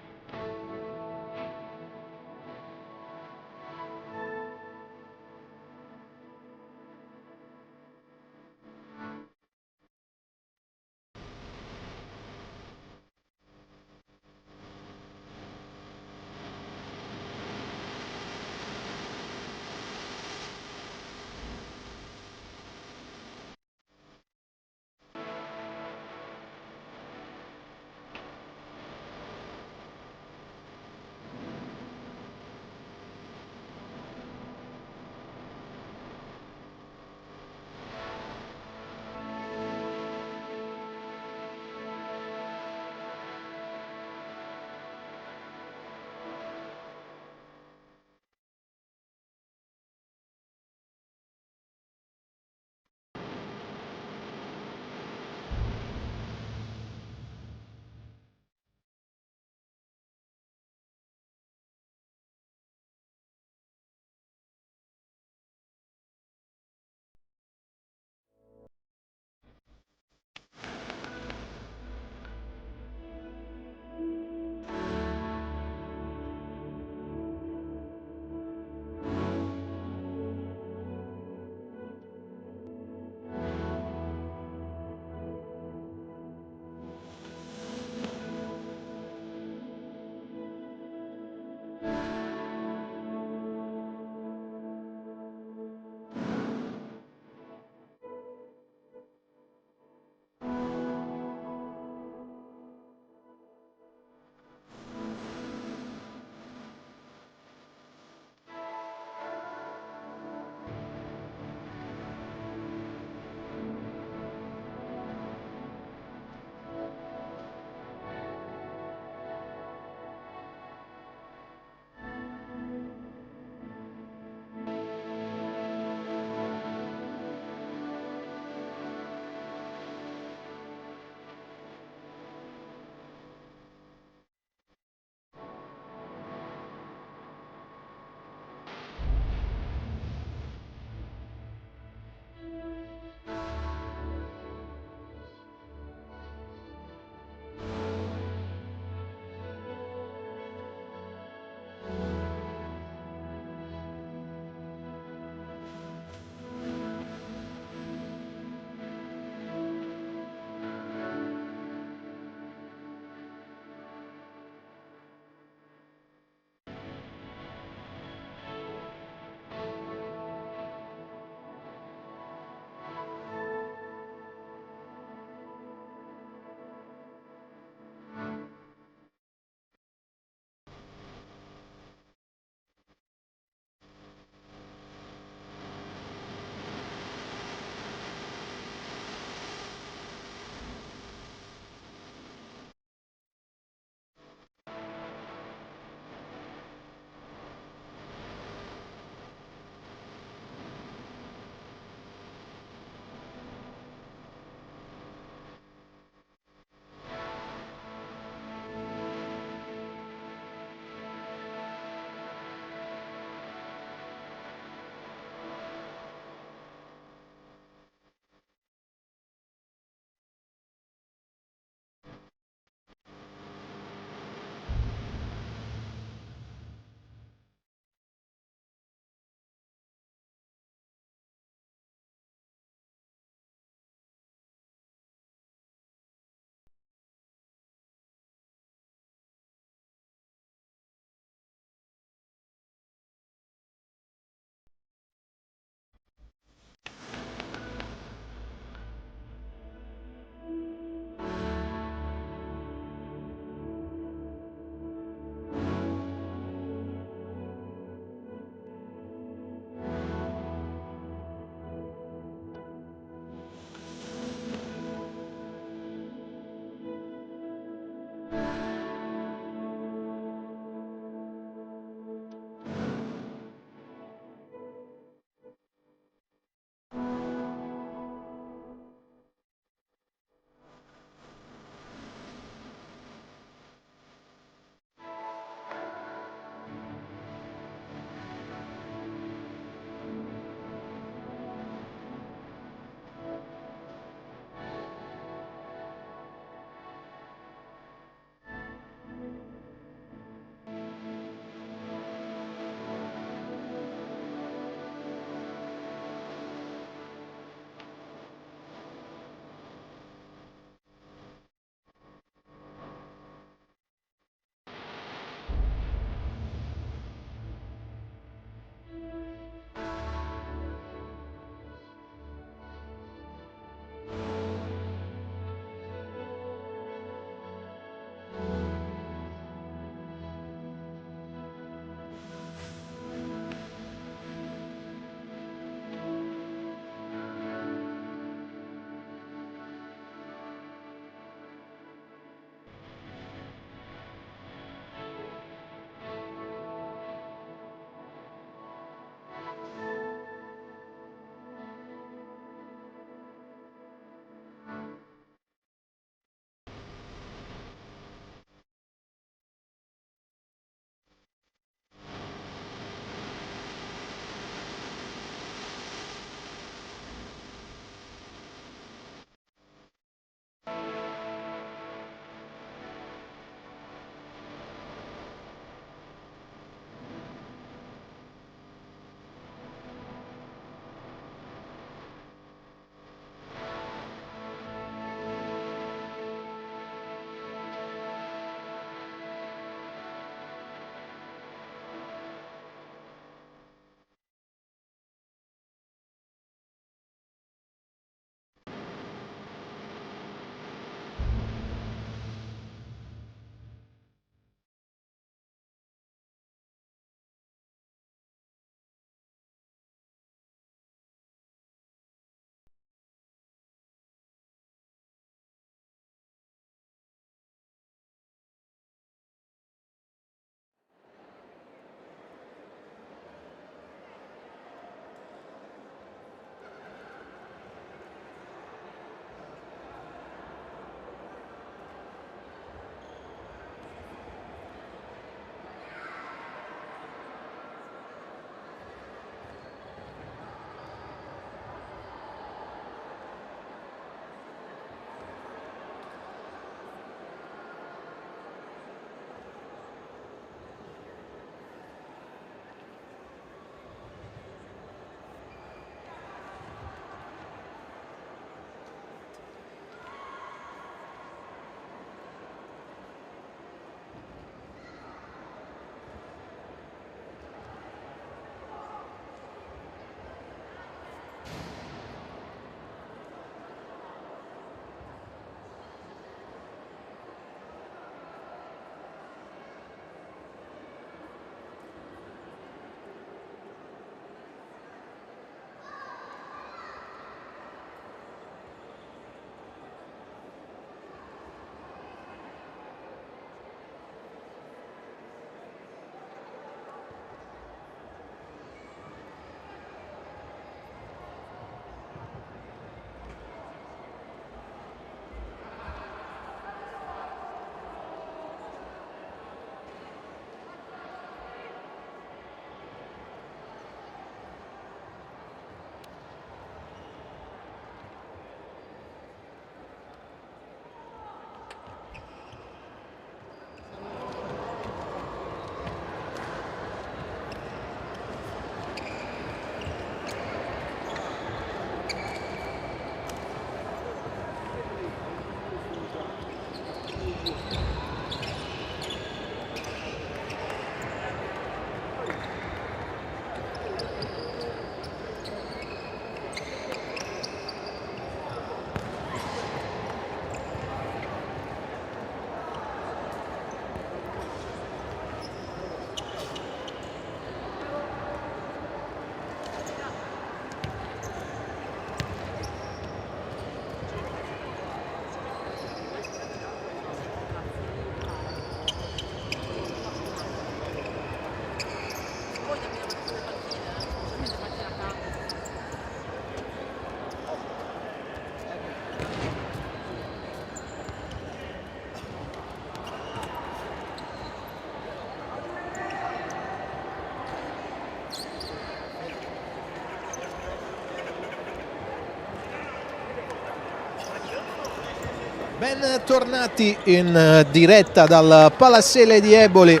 Bentornati in diretta dal Palassele di Eboli,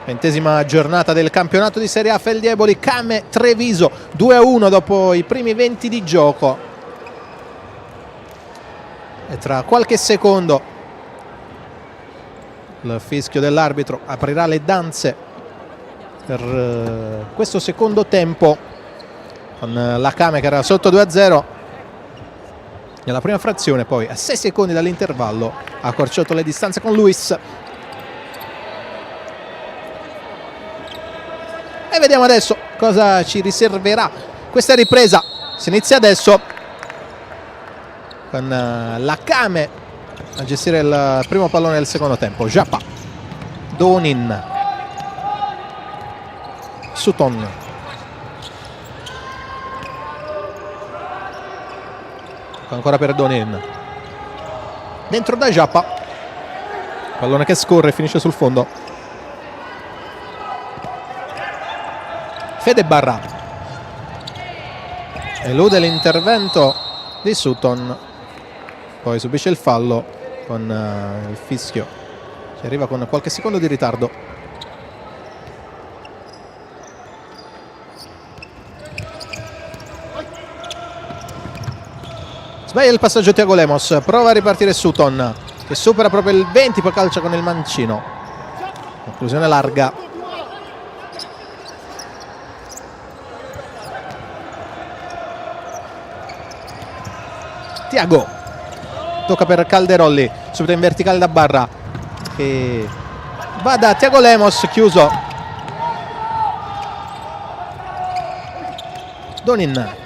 20ª giornata del campionato di Serie A. Feldieboli Came Treviso 2-1 dopo i primi 20 di gioco, e tra qualche secondo il fischio dell'arbitro aprirà le danze per questo secondo tempo, con la Came che era sotto 2-0 nella prima frazione, poi a 6 secondi dall'intervallo ha accorciato le distanze con Luis. E vediamo adesso cosa ci riserverà questa ripresa. Si inizia adesso con la Came a gestire il primo pallone del secondo tempo. Japa, Donin, Sutton, ancora per Donin, dentro da Japa, pallone che scorre e finisce sul fondo. Fede Barra elude l'intervento di Sutton, poi subisce il fallo con il fischio che arriva con qualche secondo di ritardo. Sbaglia il passaggio Thiago Lemos, prova a ripartire Sutton che supera proprio il 20, poi calcia con il mancino. Conclusione larga. Thiago, tocca per Calderolli, subito in verticale da Barra che va da Thiago Lemos, chiuso. Donin,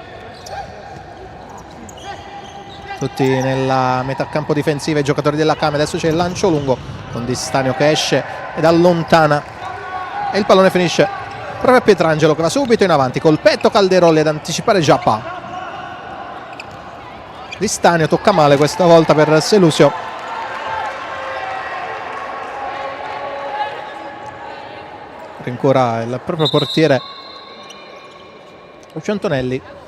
tutti nella metà campo difensiva i giocatori della Came. Adesso c'è il lancio lungo con Di Stanio che esce ed allontana e il pallone finisce proprio a Pietrangelo che va subito in avanti col petto Calderolli ad anticipare Japa. Di Stanio tocca male questa volta per Selusio. Rincora il proprio portiere Lucio Antonelli.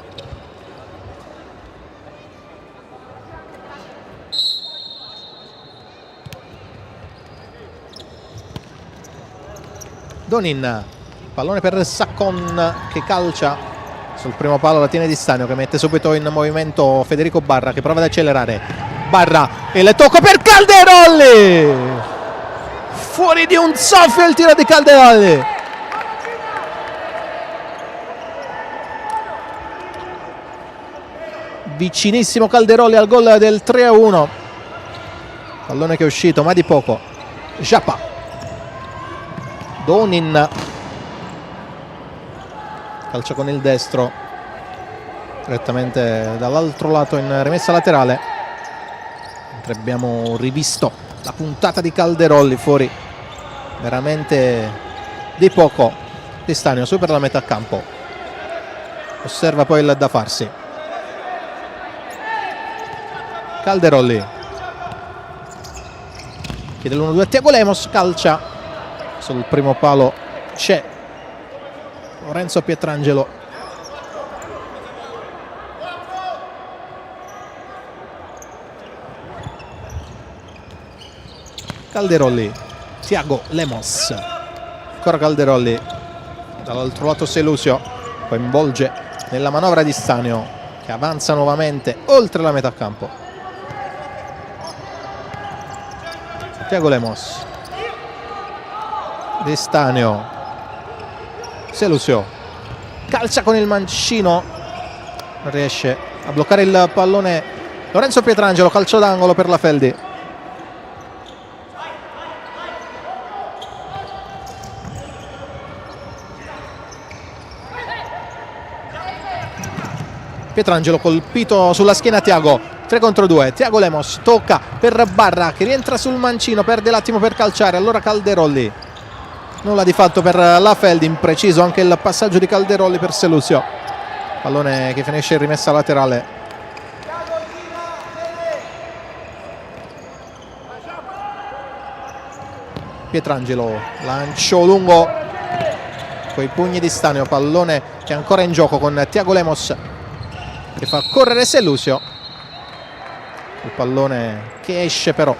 Donin, pallone per Saccon che calcia sul primo palo, la tiene Di Stanio che mette subito in movimento Federico Barra che prova ad accelerare. Barra e le tocca per Calderolli, fuori di un soffio il tiro di Calderolli. Vicinissimo Calderolli al gol del 3-1. Pallone che è uscito ma di poco. Japa, Donin, calcia con il destro direttamente dall'altro lato in rimessa laterale, mentre abbiamo rivisto la puntata di Calderolli, fuori veramente di poco. Di Stanio supera la metà campo, osserva poi il da farsi. Calderolli chiede l'1-2 Thiago Lemos, calcia sul primo palo, c'è Lorenzo Pietrangelo. Calderolli, Thiago Lemos, ancora Calderolli, dall'altro lato Selusio, coinvolge nella manovra Di Stanio che avanza nuovamente oltre la metà campo. Thiago Lemos, Di Stanio, Selusio, calcia con il mancino, non riesce a bloccare il pallone Lorenzo Pietrangelo, calcio d'angolo per la Feldi. Pietrangelo colpito sulla schiena Thiago, 3 contro 2, Thiago Lemos tocca per Barra che rientra sul mancino, perde l'attimo per calciare, allora Calderolli. Nulla di fatto per la Feldi, impreciso anche il passaggio di Calderolli per Selusio, pallone che finisce in rimessa laterale. Pietrangelo, lancio lungo coi pugni Di Stanio, pallone che è ancora in gioco con Thiago Lemos che fa correre Selusio. il pallone che esce però.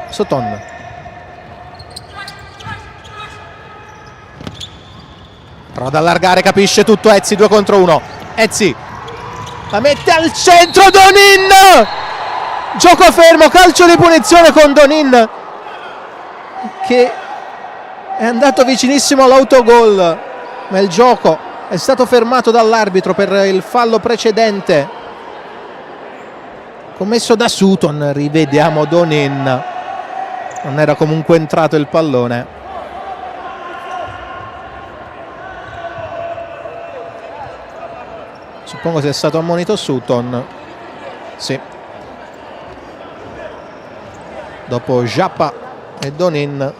Sutton, prova ad allargare, capisce tutto Ezzi, 2 contro 1. Ezzi la mette al centro, Donin, gioco fermo, calcio di punizione con Donin che è andato vicinissimo all'autogol, ma il gioco è stato fermato dall'arbitro per il fallo precedente commesso da Sutton. Rivediamo Donin, non era comunque entrato il pallone. Suppongo sia stato ammonito Sutton. Sì. Dopo Giappa e Donin,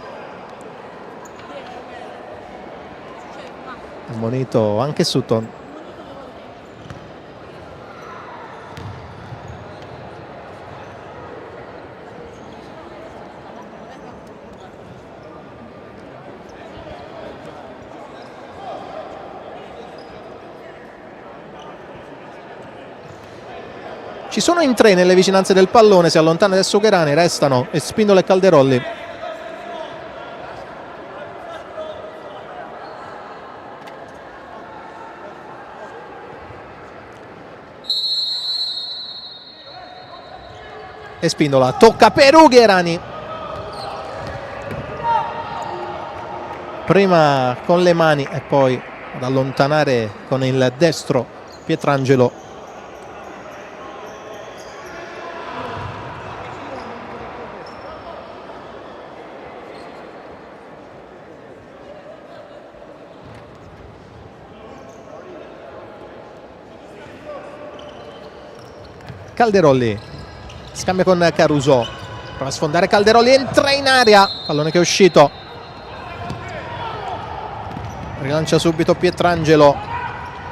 ammonito anche Sutton. Ci sono in 3 nelle vicinanze del pallone, si allontana adesso Gherani, restano Espindola e Calderolli. Espindola tocca per Ugherani, prima con le mani e poi ad allontanare con il destro Pietrangelo. Calderolli scambia con Caruso, prova a sfondare Calderolli, entra in area, pallone che è uscito, rilancia subito Pietrangelo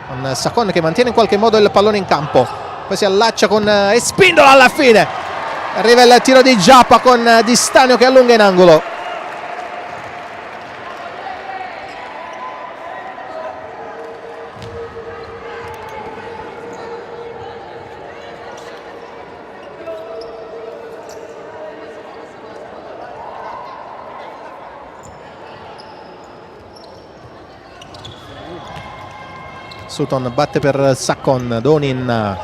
con Sacon che mantiene in qualche modo il pallone in campo, poi si allaccia con Espindola, alla fine arriva il tiro di Giappa con Di Stanio che allunga in angolo. Sutton batte per Sacon, Donin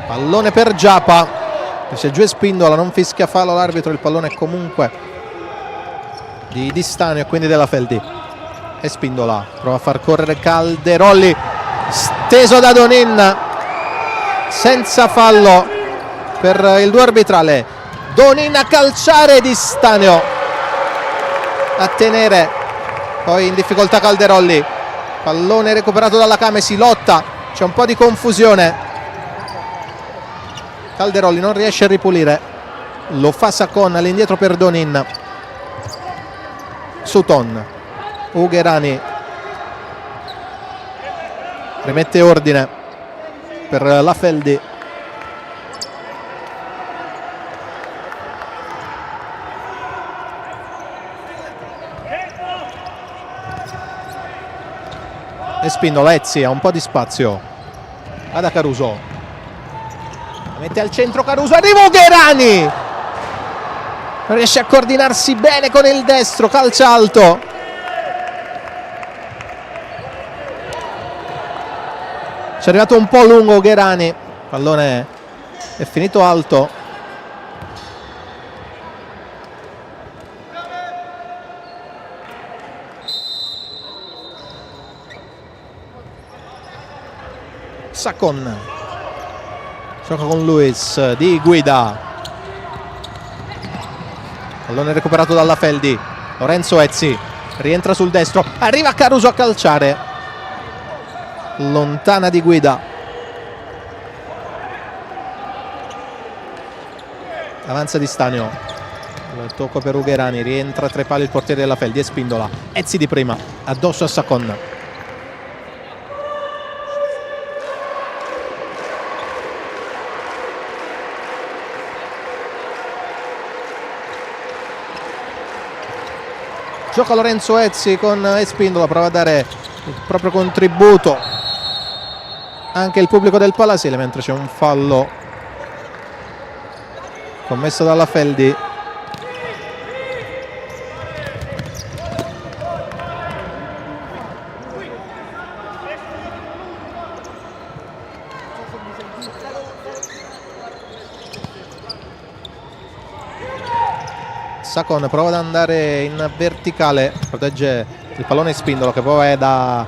pallone per Giappa, c'è giù Espindola, non fischia fallo l'arbitro, il pallone è comunque di Stanio e quindi della Feldi. Espindola prova a far correre Calderolli, steso da Donin, senza fallo per il duo arbitrale. Donin a calciare, Di Stanio a tenere, poi in difficoltà Calderolli, pallone recuperato dalla Kame, si lotta, c'è un po' di confusione, Calderolli non riesce a ripulire, lo fa Sacon all'indietro per Donin. Sutton, Ugherani rimette ordine per la Feldi. Espindola, Ezzi ha un po' di spazio, va da Caruso, la mette al centro Caruso, arriva Ugherani, non riesce a coordinarsi bene con il destro, calcia alto. Ci è arrivato un po' lungo Ugherani, pallone è finito alto. Sacon gioca con Luis, Di Guida, pallone recuperato dalla Feldi, Lorenzo Ezzi rientra sul destro, arriva Caruso a calciare, lontana Di Guida, avanza Di Stanio, il tocco per Ugherani, rientra tra i pali il portiere della Feldi, Espindola, Ezzi di prima, addosso a Sacon. Gioca Lorenzo Ezzi con Espindola, prova a dare il proprio contributo anche il pubblico del Palasile, mentre c'è un fallo commesso dalla Feldi. Sacon prova ad andare in verticale, protegge il pallone Spindola che poi è da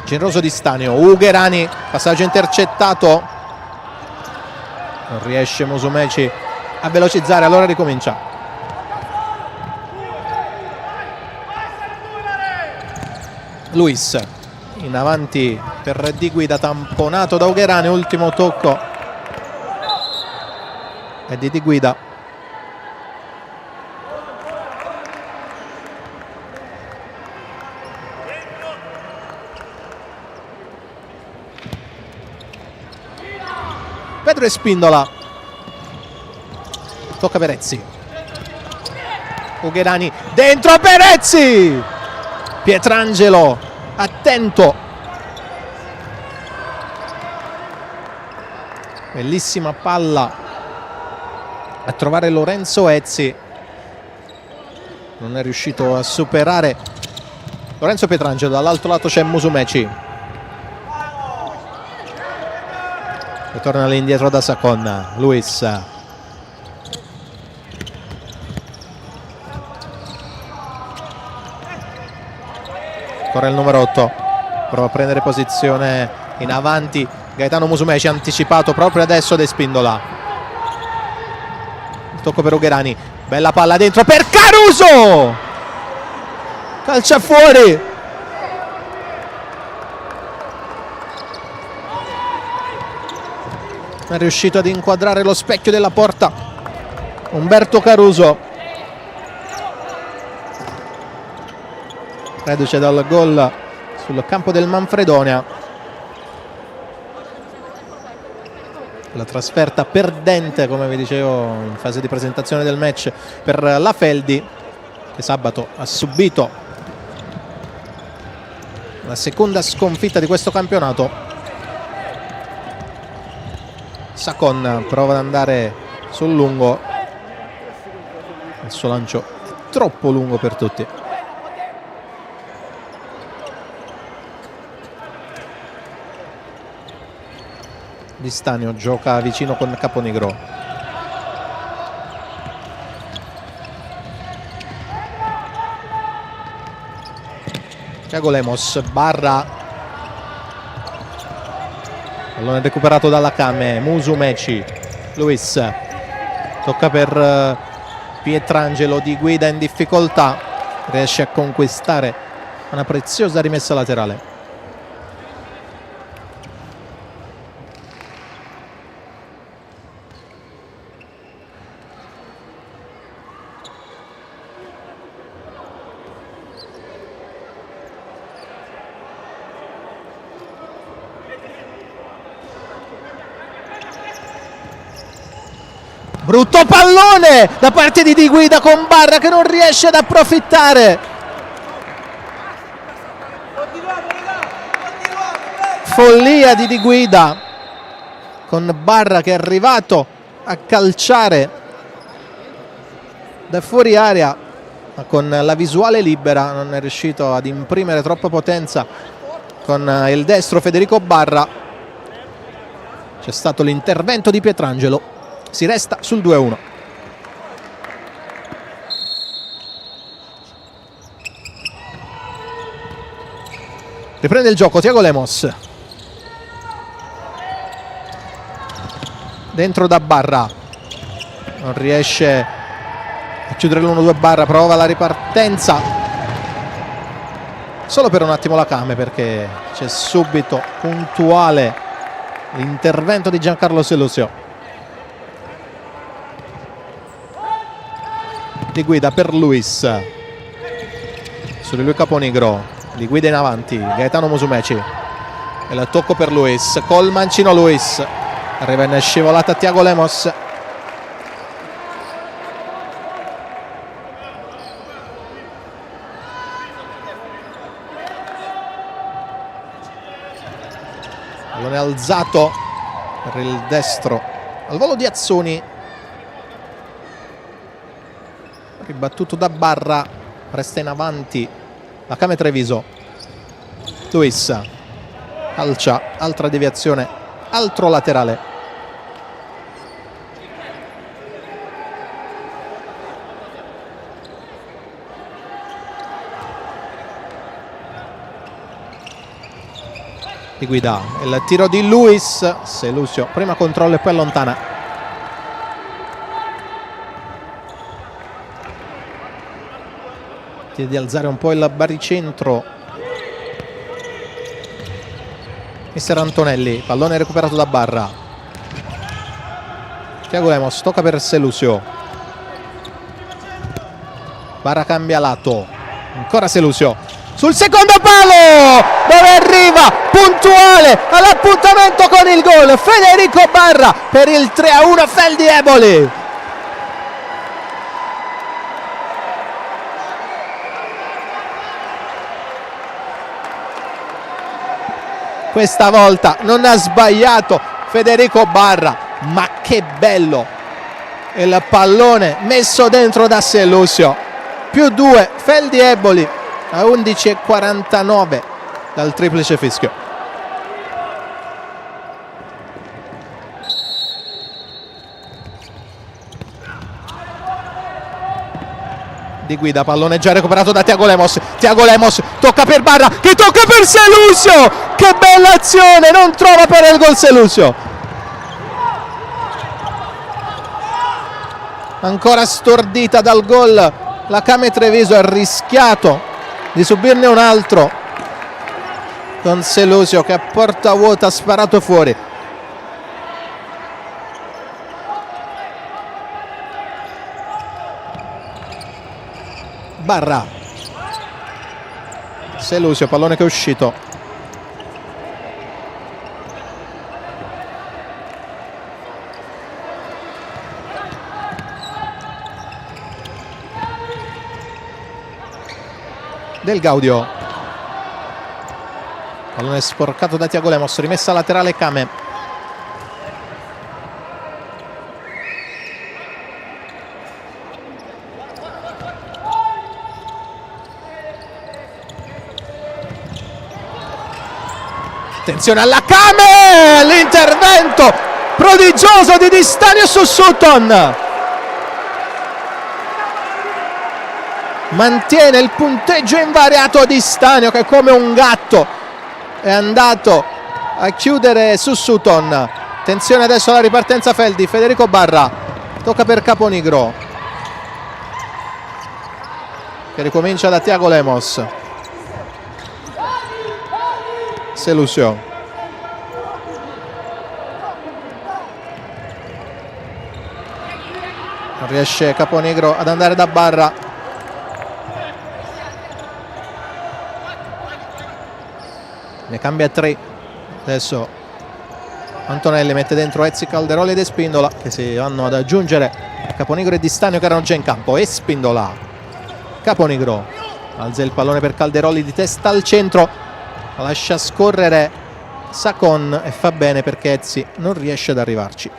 generoso di Stanio. Ugherani, passaggio intercettato, non riesce Musumeci a velocizzare, allora ricomincia. Luis in avanti per Di Guida, tamponato da Ugherani, ultimo tocco è di Di Guida. Pedro Espindola, tocca Perezzi. Ugherani dentro Perezzi, Pietrangelo attento, bellissima palla a trovare Lorenzo Ezzi, non è riuscito a superare Lorenzo Pietrangelo. Dall'altro lato c'è Musumeci e torna all'indietro da Sacon. Luis, corre il numero 8, prova a prendere posizione in avanti Gaetano Musumeci, anticipato proprio adesso da Espindola. Il tocco per Ugherani, bella palla dentro per Caruso, calcia fuori. È riuscito ad inquadrare lo specchio della porta Umberto Caruso, reduce dal gol sul campo del Manfredonia. La trasferta perdente, come vi dicevo in fase di presentazione del match, per la Feldi, che sabato ha subito la seconda sconfitta di questo campionato. Sacon prova ad andare sul lungo, il suo lancio è troppo lungo per tutti. Di Stanio gioca vicino con Caponigro. Thiago Lemos, Barra, pallone recuperato dalla Came. Musumeci, Luis, tocca per Pietrangelo. Di Guida in difficoltà, riesce a conquistare una preziosa rimessa laterale. Brutto pallone da parte di Di Guida con Barra che non riesce ad approfittare. Follia di Di Guida con Barra che è arrivato a calciare da fuori area, ma con la visuale libera non è riuscito ad imprimere troppa potenza con il destro Federico Barra. C'è stato l'intervento di Pietrangelo. Si resta sul 2-1. Riprende il gioco Thiago Lemos. Dentro da Barra. Non riesce a chiudere l'1-2 Barra, prova la ripartenza. Solo per un attimo la Came, perché c'è subito puntuale l'intervento di Giancarlo Selusio. Di Guida per Luis, su di lui Caponigro. Di Guida in avanti, Gaetano Musumeci, e il tocco per Luis, col mancino Luis, arriva in scivolata Thiago Lemos. Pallone alzato per il destro al volo di Azzoni, ribattuto da Barra, resta in avanti la Came Treviso. Luis calcia, altra deviazione, altro laterale. Di guida il tiro di Luis, Selusio prima controllo e poi allontana. Chiede di alzare un po' il baricentro mister Antonelli, pallone recuperato da Barra. Thiago Lemos, tocca per Selusio. Barra cambia lato, ancora Selusio sul secondo palo, dove arriva puntuale all'appuntamento con il gol Federico Barra per il 3-1 Feldieboli. Questa volta non ha sbagliato Federico Barra, ma che bello il pallone messo dentro da Selusio. +2 Feldieboli a 11:49 dal triplice fischio. Di guida, pallone già recuperato da Thiago Lemos. Thiago Lemos tocca per Barra, che tocca per Selusio. Che bella azione, non trova per il gol Selusio. Ancora stordita dal gol la Came Treviso, ha rischiato di subirne un altro con Selusio che a porta vuota ha sparato fuori. Barra, Selusio, pallone che è uscito. Del Gaudio, pallone sporcato da Thiago Lemos, rimessa laterale Came. Attenzione alla Came, l'intervento prodigioso di Di Stanio su Sutton. Mantiene il punteggio invariato di Stanio, che come un gatto è andato a chiudere su Sutton. Attenzione adesso alla ripartenza Feldi, Federico Barra, tocca per Caponigro che ricomincia da Thiago Lemos. Selusio, non riesce Caponigro ad andare da Barra. Ne cambia 3. Adesso Antonelli mette dentro Ezzi, Calderoli ed Espindola, che si vanno ad aggiungere Caponigro e Di Stanio, che erano già in campo. Espindola, Caponigro alza il pallone per Calderoli di testa al centro, lascia scorrere Sacon e fa bene perché Ezzi non riesce ad arrivarci.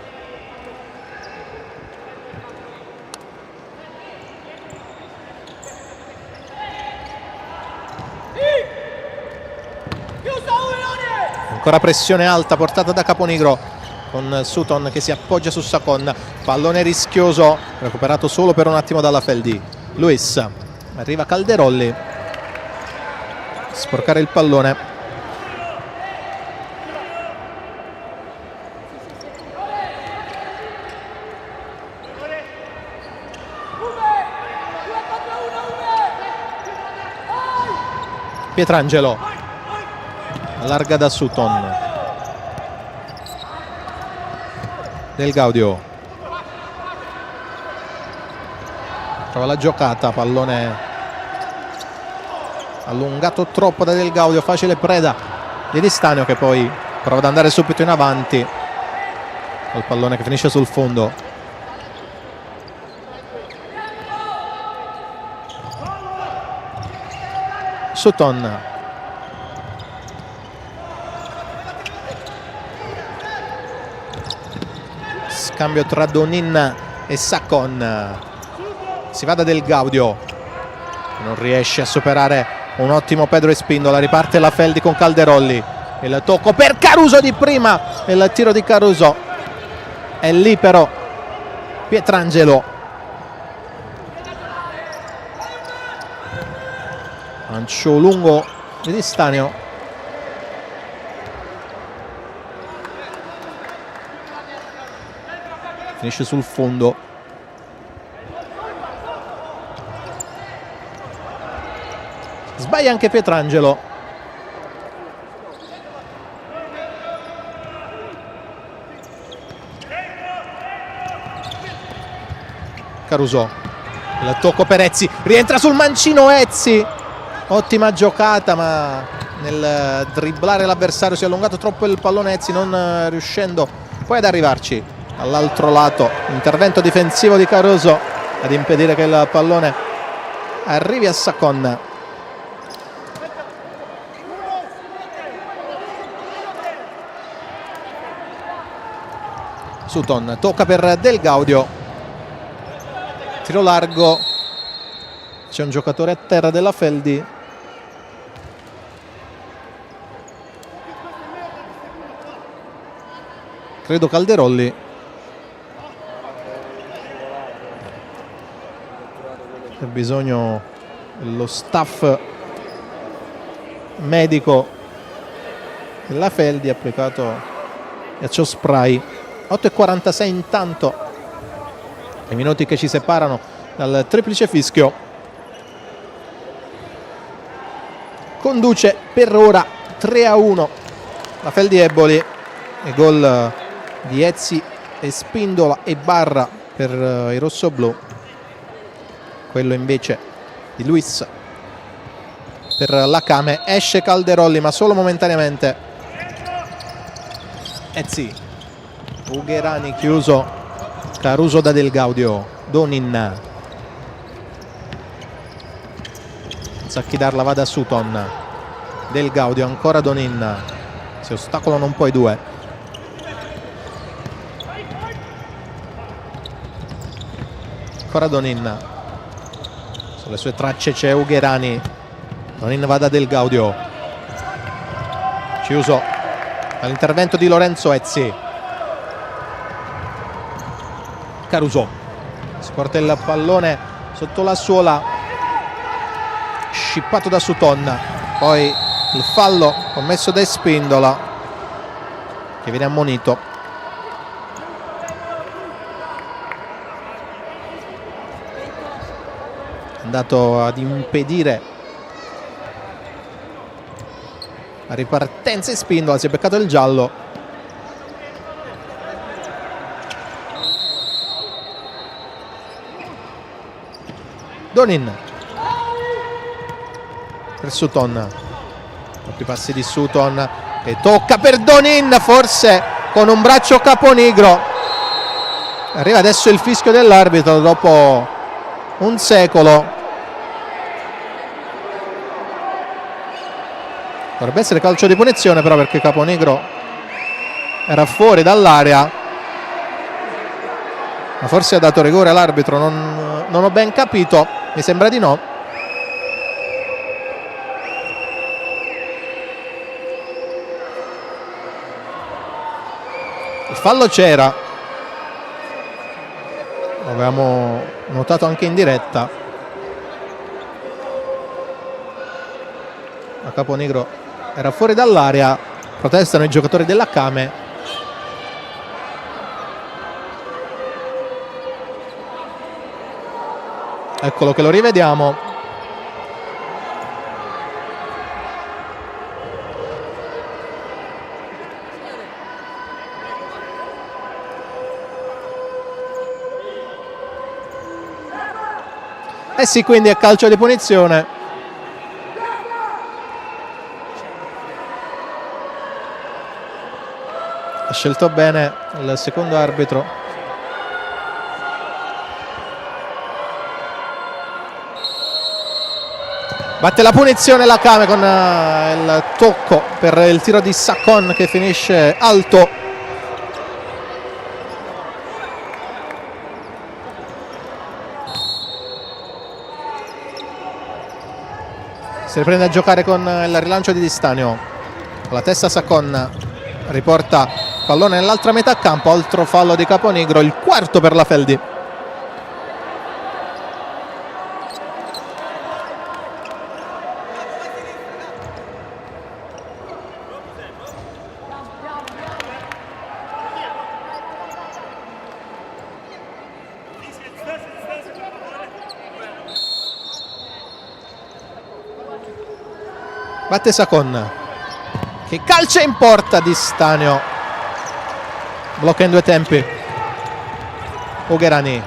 Ancora pressione alta portata da Caponigro con Sutton che si appoggia su Sacon. Pallone rischioso, recuperato solo per un attimo dalla Feldi. Luis, arriva Calderoli, sporcare il pallone. Pietrangelo allarga da Sutton. Del Gaudio trova la giocata, pallone allungato troppo da Del Gaudio, facile preda di Di Stanio, che poi prova ad andare subito in avanti col pallone che finisce sul fondo. Sutton, cambio tra Donin e Saccon. Si va da Del Gaudio, non riesce a superare un ottimo Pedro Espindola. Riparte la Feldi con Calderolli, il tocco per Caruso di prima, il tiro di Caruso è lì però Pietrangelo. Lancio lungo di Di Stanio, finisce sul fondo. Sbaglia anche Pietrangelo. Caruso, il tocco per Ezzi, rientra sul mancino Ezzi, ottima giocata, ma nel dribblare l'avversario si è allungato troppo il pallone Ezzi, non riuscendo poi ad arrivarci. All'altro lato intervento difensivo di Caruso ad impedire che il pallone arrivi a Saccon. Sutton tocca per Del Gaudio, tiro largo, c'è un giocatore a terra della Feldi. Credo Calderolli. C'è bisogno dello staff medico della Feldi, applicato ghiaccio spray. 8:46 intanto, i minuti che ci separano dal triplice fischio. Conduce per ora 3-1 la Feldi Eboli, e gol di Ezzi e Spindola e Barra per i rossoblù, quello invece di Luis per l'Akame. Esce Calderolli ma solo momentaneamente. Ezzi, Ugherani chiuso, Caruso da Del Gaudio, Donin, senza chidarla va da Sutton, Del Gaudio, ancora Donin, si ostacolano un po' i due. Ancora Donin, sulle sue tracce c'è Ugherani, Donin va da Del Gaudio, chiuso all'intervento di Lorenzo Ezzi. Caruso si porta il pallone sotto la suola, scippato da Sutton, poi il fallo commesso da Spindola che viene ammonito. È andato ad impedire la ripartenza e Spindola si è beccato il giallo. Donin per Sutton, troppi passi di Sutton e tocca per Donin, forse con un braccio caponigro. Arriva adesso il fischio dell'arbitro dopo un secolo. Dovrebbe essere calcio di punizione però, perché Caponigro era fuori dall'area, ma forse ha dato rigore all'arbitro, non ho ben capito, mi sembra di no. Il fallo c'era, l'avevamo notato anche in diretta, ma Caponigro era fuori dall'area. Protestano i giocatori dell'Akame. Eccolo che lo rivediamo. Eh sì, quindi è calcio di punizione. Ha scelto bene il secondo arbitro. Batte la punizione l'Akame con il tocco per il tiro di Saccon che finisce alto. Si riprende a giocare con il rilancio di Di Stanio. Con la testa Saccon riporta pallone nell'altra metà campo, altro fallo di Caponigro, il quarto per la Feldi. Batte Saccon, che calcia in porta. Di Stanio blocca in due tempi. Ugherani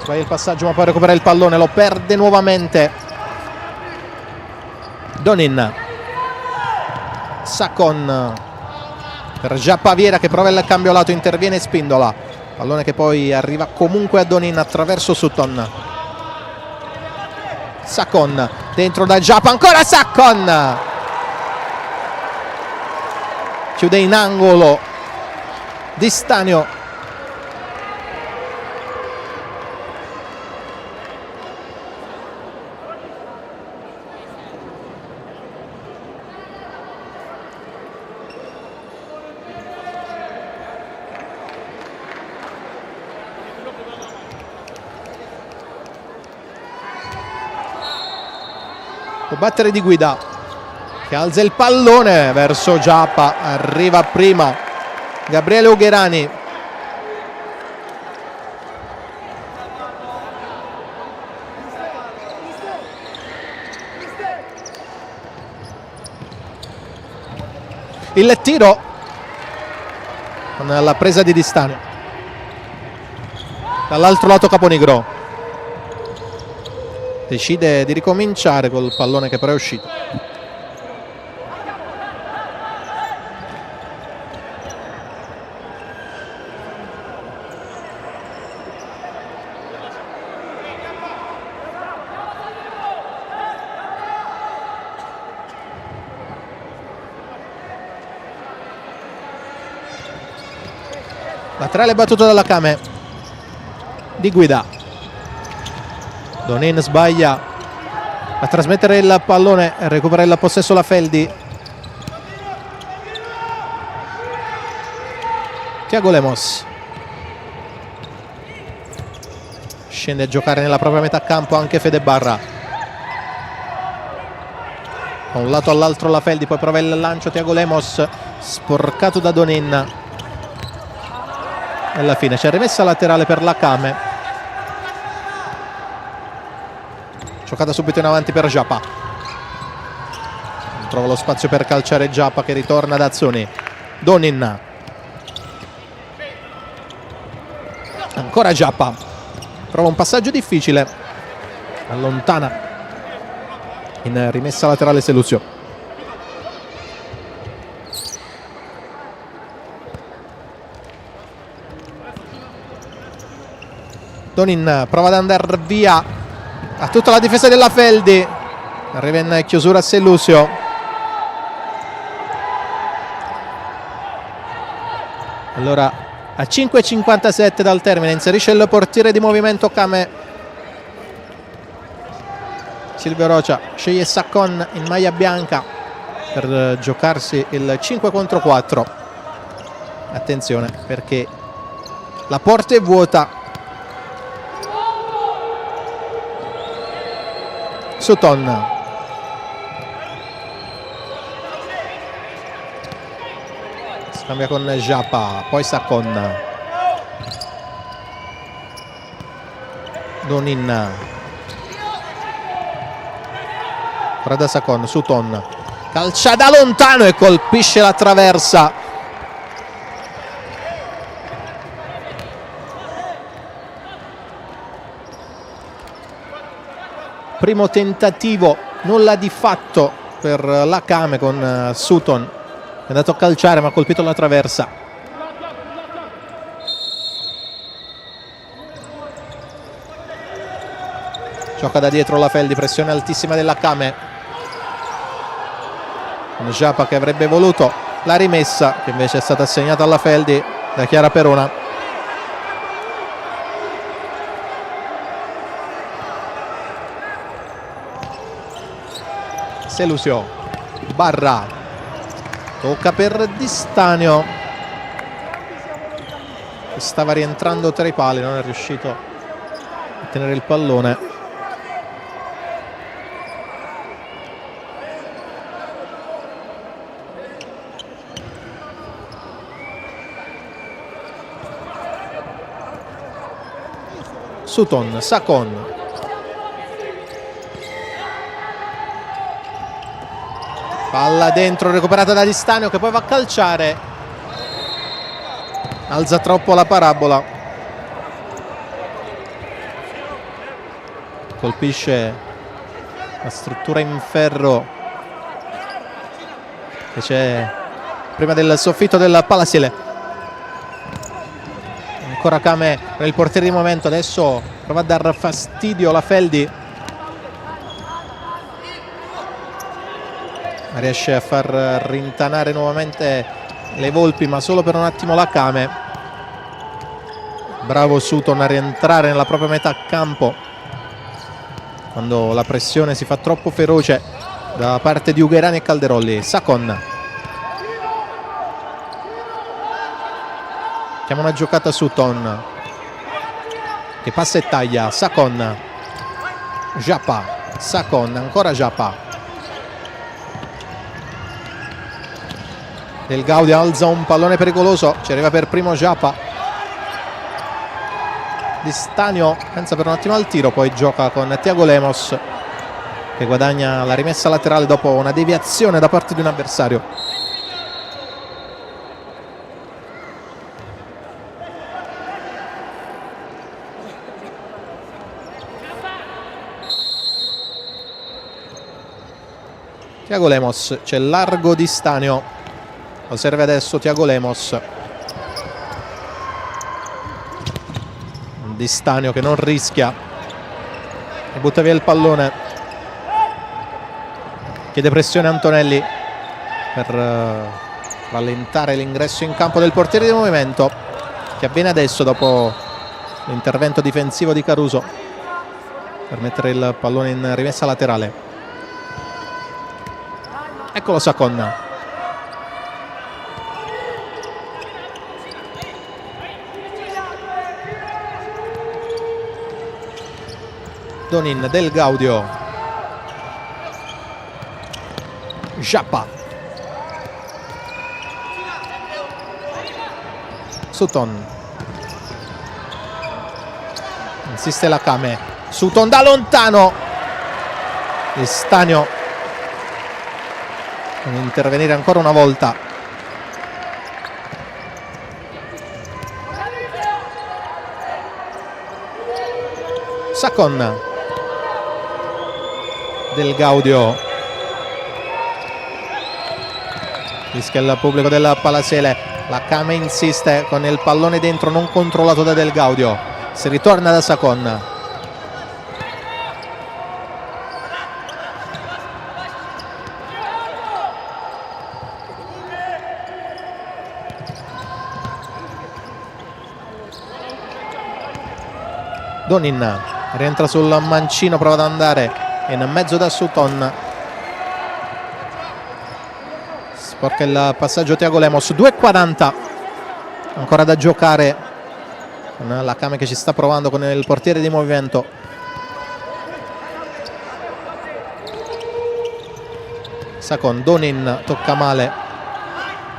sbaglia il passaggio ma poi recupera il pallone, lo perde nuovamente Donin. Saccon per Giappaviera che prova il cambio lato, interviene Spindola, pallone che poi arriva comunque a Donin attraverso Sutton. Saccon dentro da Giappa, ancora Saccon, chiude in angolo Di Stanio. Può battere di guida, che alza il pallone verso Giappa, arriva prima Gabriele Ugherani. Il tiro con la presa di Di Stanio. Dall'altro lato Caponigro decide di ricominciare col pallone che però è uscito. Laterale battuto dalla Came di guida. Donin sbaglia a trasmettere il pallone, recupera il possesso la Feldi. Thiago Lemos scende a giocare nella propria metà campo anche Fede Barra. Da un lato all'altro la Feldi, poi prova il lancio Thiago Lemos, sporcato da Donin. E alla fine c'è rimessa laterale per la Came. Giocata subito in avanti per Giappa. Non trova lo spazio per calciare Giappa, che ritorna da Azzoni. Donin. Ancora Giappa. Trova un passaggio difficile. Allontana. In rimessa laterale Selusio. Donin prova ad andare via a tutta la difesa della Feldi, arriva in chiusura Selusio. Allora a 5:57 dal termine inserisce il portiere di movimento Came. Silvio Rocia sceglie Saccon in maglia bianca per giocarsi il 5 contro 4. Attenzione perché la porta è vuota. Sutton scambia con Giappa, poi Saccon. Donin da Saccon, Sutton calcia da lontano e colpisce la traversa. Primo tentativo, nulla di fatto per la Came con Sutton. È andato a calciare ma ha colpito la traversa. Gioca da dietro la Feldi, pressione altissima della Came. Con Giappa che avrebbe voluto la rimessa, che invece è stata assegnata alla Feldi da Chiara Perona. Selusio, Barra, tocca per Di Stanio, che stava rientrando tra i pali, non è riuscito a tenere il pallone. Sutton, Sakon, palla dentro, recuperata da Di Stanio, che poi va a calciare, alza troppo la parabola, colpisce la struttura in ferro che c'è prima del soffitto del Palasiele. Ancora Kame per il portiere di momento, adesso prova a dar fastidio la Feldi, riesce a far rintanare nuovamente le Volpi, ma solo per un attimo la Kame. Bravo Sutton a rientrare nella propria metà campo quando la pressione si fa troppo feroce da parte di Ugherani e Calderolli. Sakon chiama una giocata Sutton, che passa e taglia. Sakon, Japa, Sakon, ancora Japa. Del Gaudio alza un pallone pericoloso, ci arriva per primo Japa. Di Stanio pensa per un attimo al tiro, poi gioca con Thiago Lemos, che guadagna la rimessa laterale dopo una deviazione da parte di un avversario. Thiago Lemos, c'è largo Di Stanio, lo serve adesso Thiago Lemos. Di Stanio che non rischia e butta via il pallone, chiede pressione Antonelli per rallentare l'ingresso in campo del portiere di movimento, che avviene adesso dopo l'intervento difensivo di Caruso per mettere il pallone in rimessa laterale. Eccolo Sakon, Donin, Del Gaudio, Japa, Sutton, insiste la Kame, Sutton da lontano, Di Stanio ad intervenire ancora una volta. Sakon, Del Gaudio, fischia il pubblico del Palasiele, la Kame insiste con il pallone dentro non controllato da Del Gaudio, si ritorna da Sakon. Donin rientra sul mancino, prova ad andare in mezzo da Sutton, sporca il passaggio Thiago Lemos. 2:40 ancora da giocare, con la Kame che ci sta provando con il portiere di movimento. Sakon, Donin tocca male,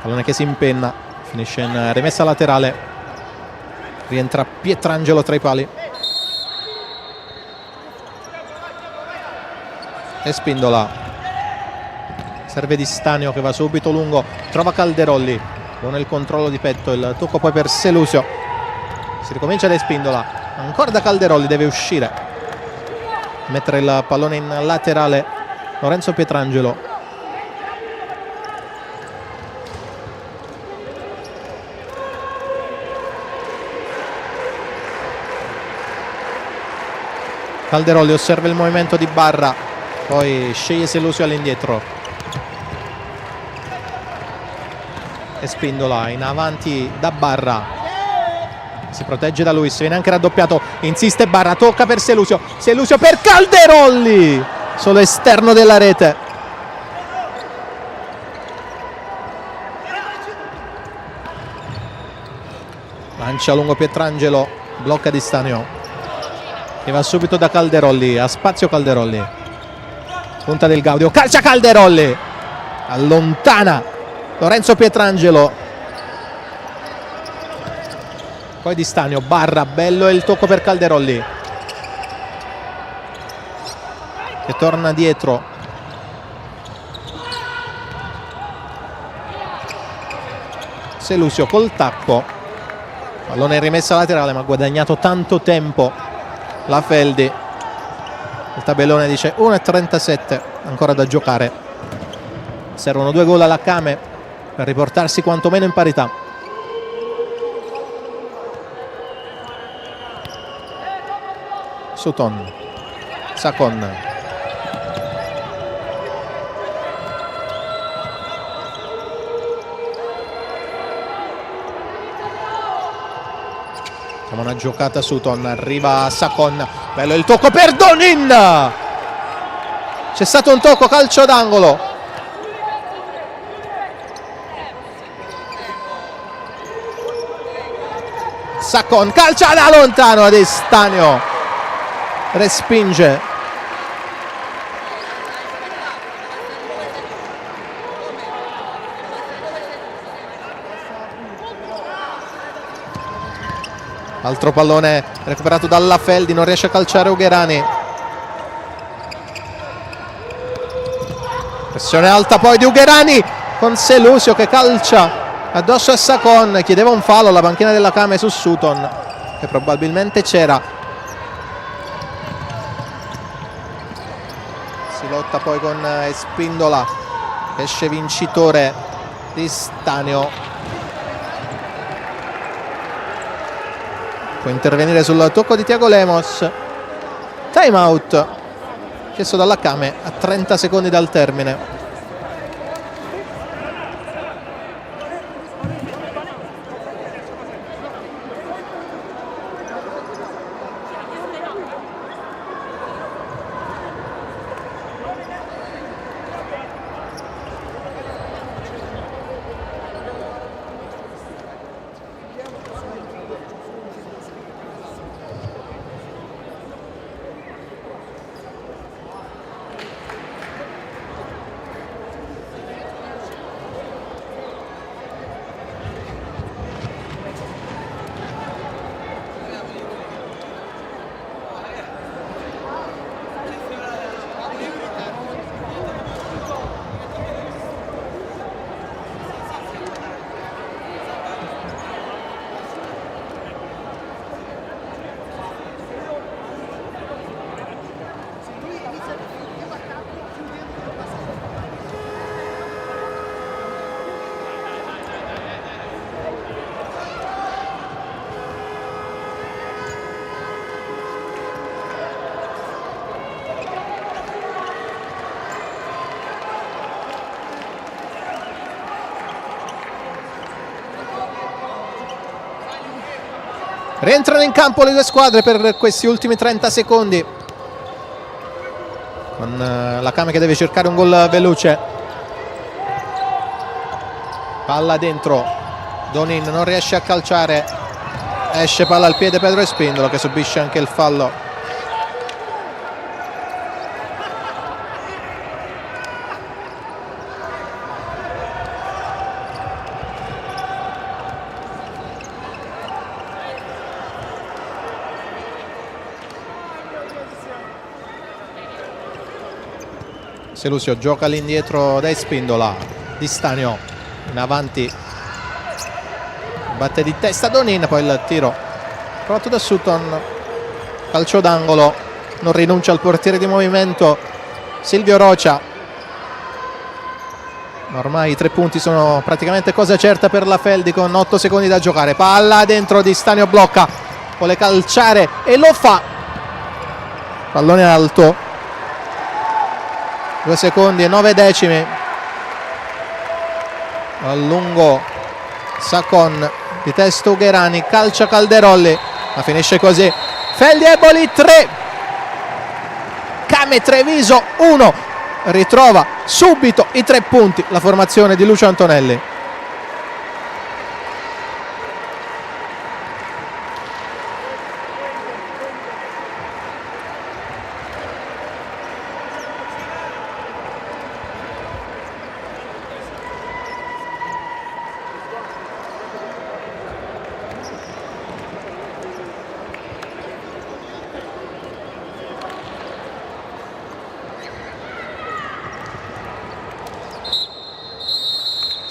pallone che si impenna, finisce in rimessa laterale, rientra Pietrangelo tra i pali e Spindola, serve Di Stanio che va subito lungo, trova Calderolli con il controllo di petto, il tocco poi per Selusio, si ricomincia da Spindola, ancora da Calderolli, deve uscire, mettere il pallone in laterale Lorenzo Pietrangelo. Calderolli osserva il movimento di Barra, poi sceglie Selusio all'indietro e Spindola in avanti da Barra, si protegge da Luis, viene anche raddoppiato, insiste Barra, tocca per Selusio, Selusio per Calderolli, solo esterno della rete. lancia lungo Pietrangelo, blocca Di Stanio che va subito da Calderolli, a spazio Calderolli, punta del Gaudio, calcia Calderolli, allontana Lorenzo Pietrangelo, poi Di Stanio, barra, bello il tocco per Calderolli che torna dietro, Selusio col tacco, pallone in rimessa laterale ma ha guadagnato tanto tempo la Feldi. Il tabellone dice 1:37 ancora da giocare, servono 2 gol alla Came per riportarsi quantomeno in parità. Sutton, Sacon, una giocata Sutton, arriva Sacon, bello il tocco per Donin, c'è stato un tocco, calcio d'angolo, Sacon calcia da lontano, Di Stanio respinge, altro pallone recuperato dalla Feldi, non riesce a calciare Ugherani, pressione alta poi di Ugherani con Selusio che calcia addosso a Sacon, chiedeva un fallo alla panchina della Came su Sutton che probabilmente c'era, si lotta poi con Espindola, esce vincitore Di Stanio, può intervenire sul tocco di Tiago Lemos. Time out chiesto dalla Came a 30 secondi dal termine. Rientrano in campo le due squadre per questi ultimi 30 secondi, con la Came che deve cercare un gol veloce. Palla dentro, Donin non riesce a calciare, esce palla al piede Pedro Espindola che subisce anche il fallo. Selusio gioca all'indietro da Espindola, Di Stanio in avanti, batte di testa Donin, poi il tiro provato da Sutton, calcio d'angolo, non rinuncia al portiere di movimento Silvio Rocia, ma ormai i 3 punti sono praticamente cosa certa per la Feldi con 8 secondi da giocare. Palla dentro, Di Stanio blocca, vuole calciare e lo fa, pallone alto, 2 secondi e 9 decimi, a lungo Sacon, di testa Ugherani, calcia Calderolli, ma finisce così. Feldi Eboli 3, Came Treviso 1, ritrova subito i 3 punti la formazione di Lucio Antonelli.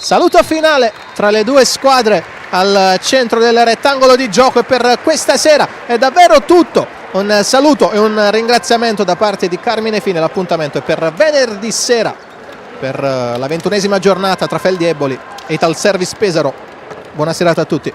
saluto finale tra le due squadre al centro del rettangolo di gioco, e per questa sera è davvero tutto. Un saluto e un ringraziamento da parte di Carmine Fine. L'appuntamento è per venerdì sera per la 21esima giornata tra Feldi Eboli e Italservice Pesaro. Buona serata a tutti.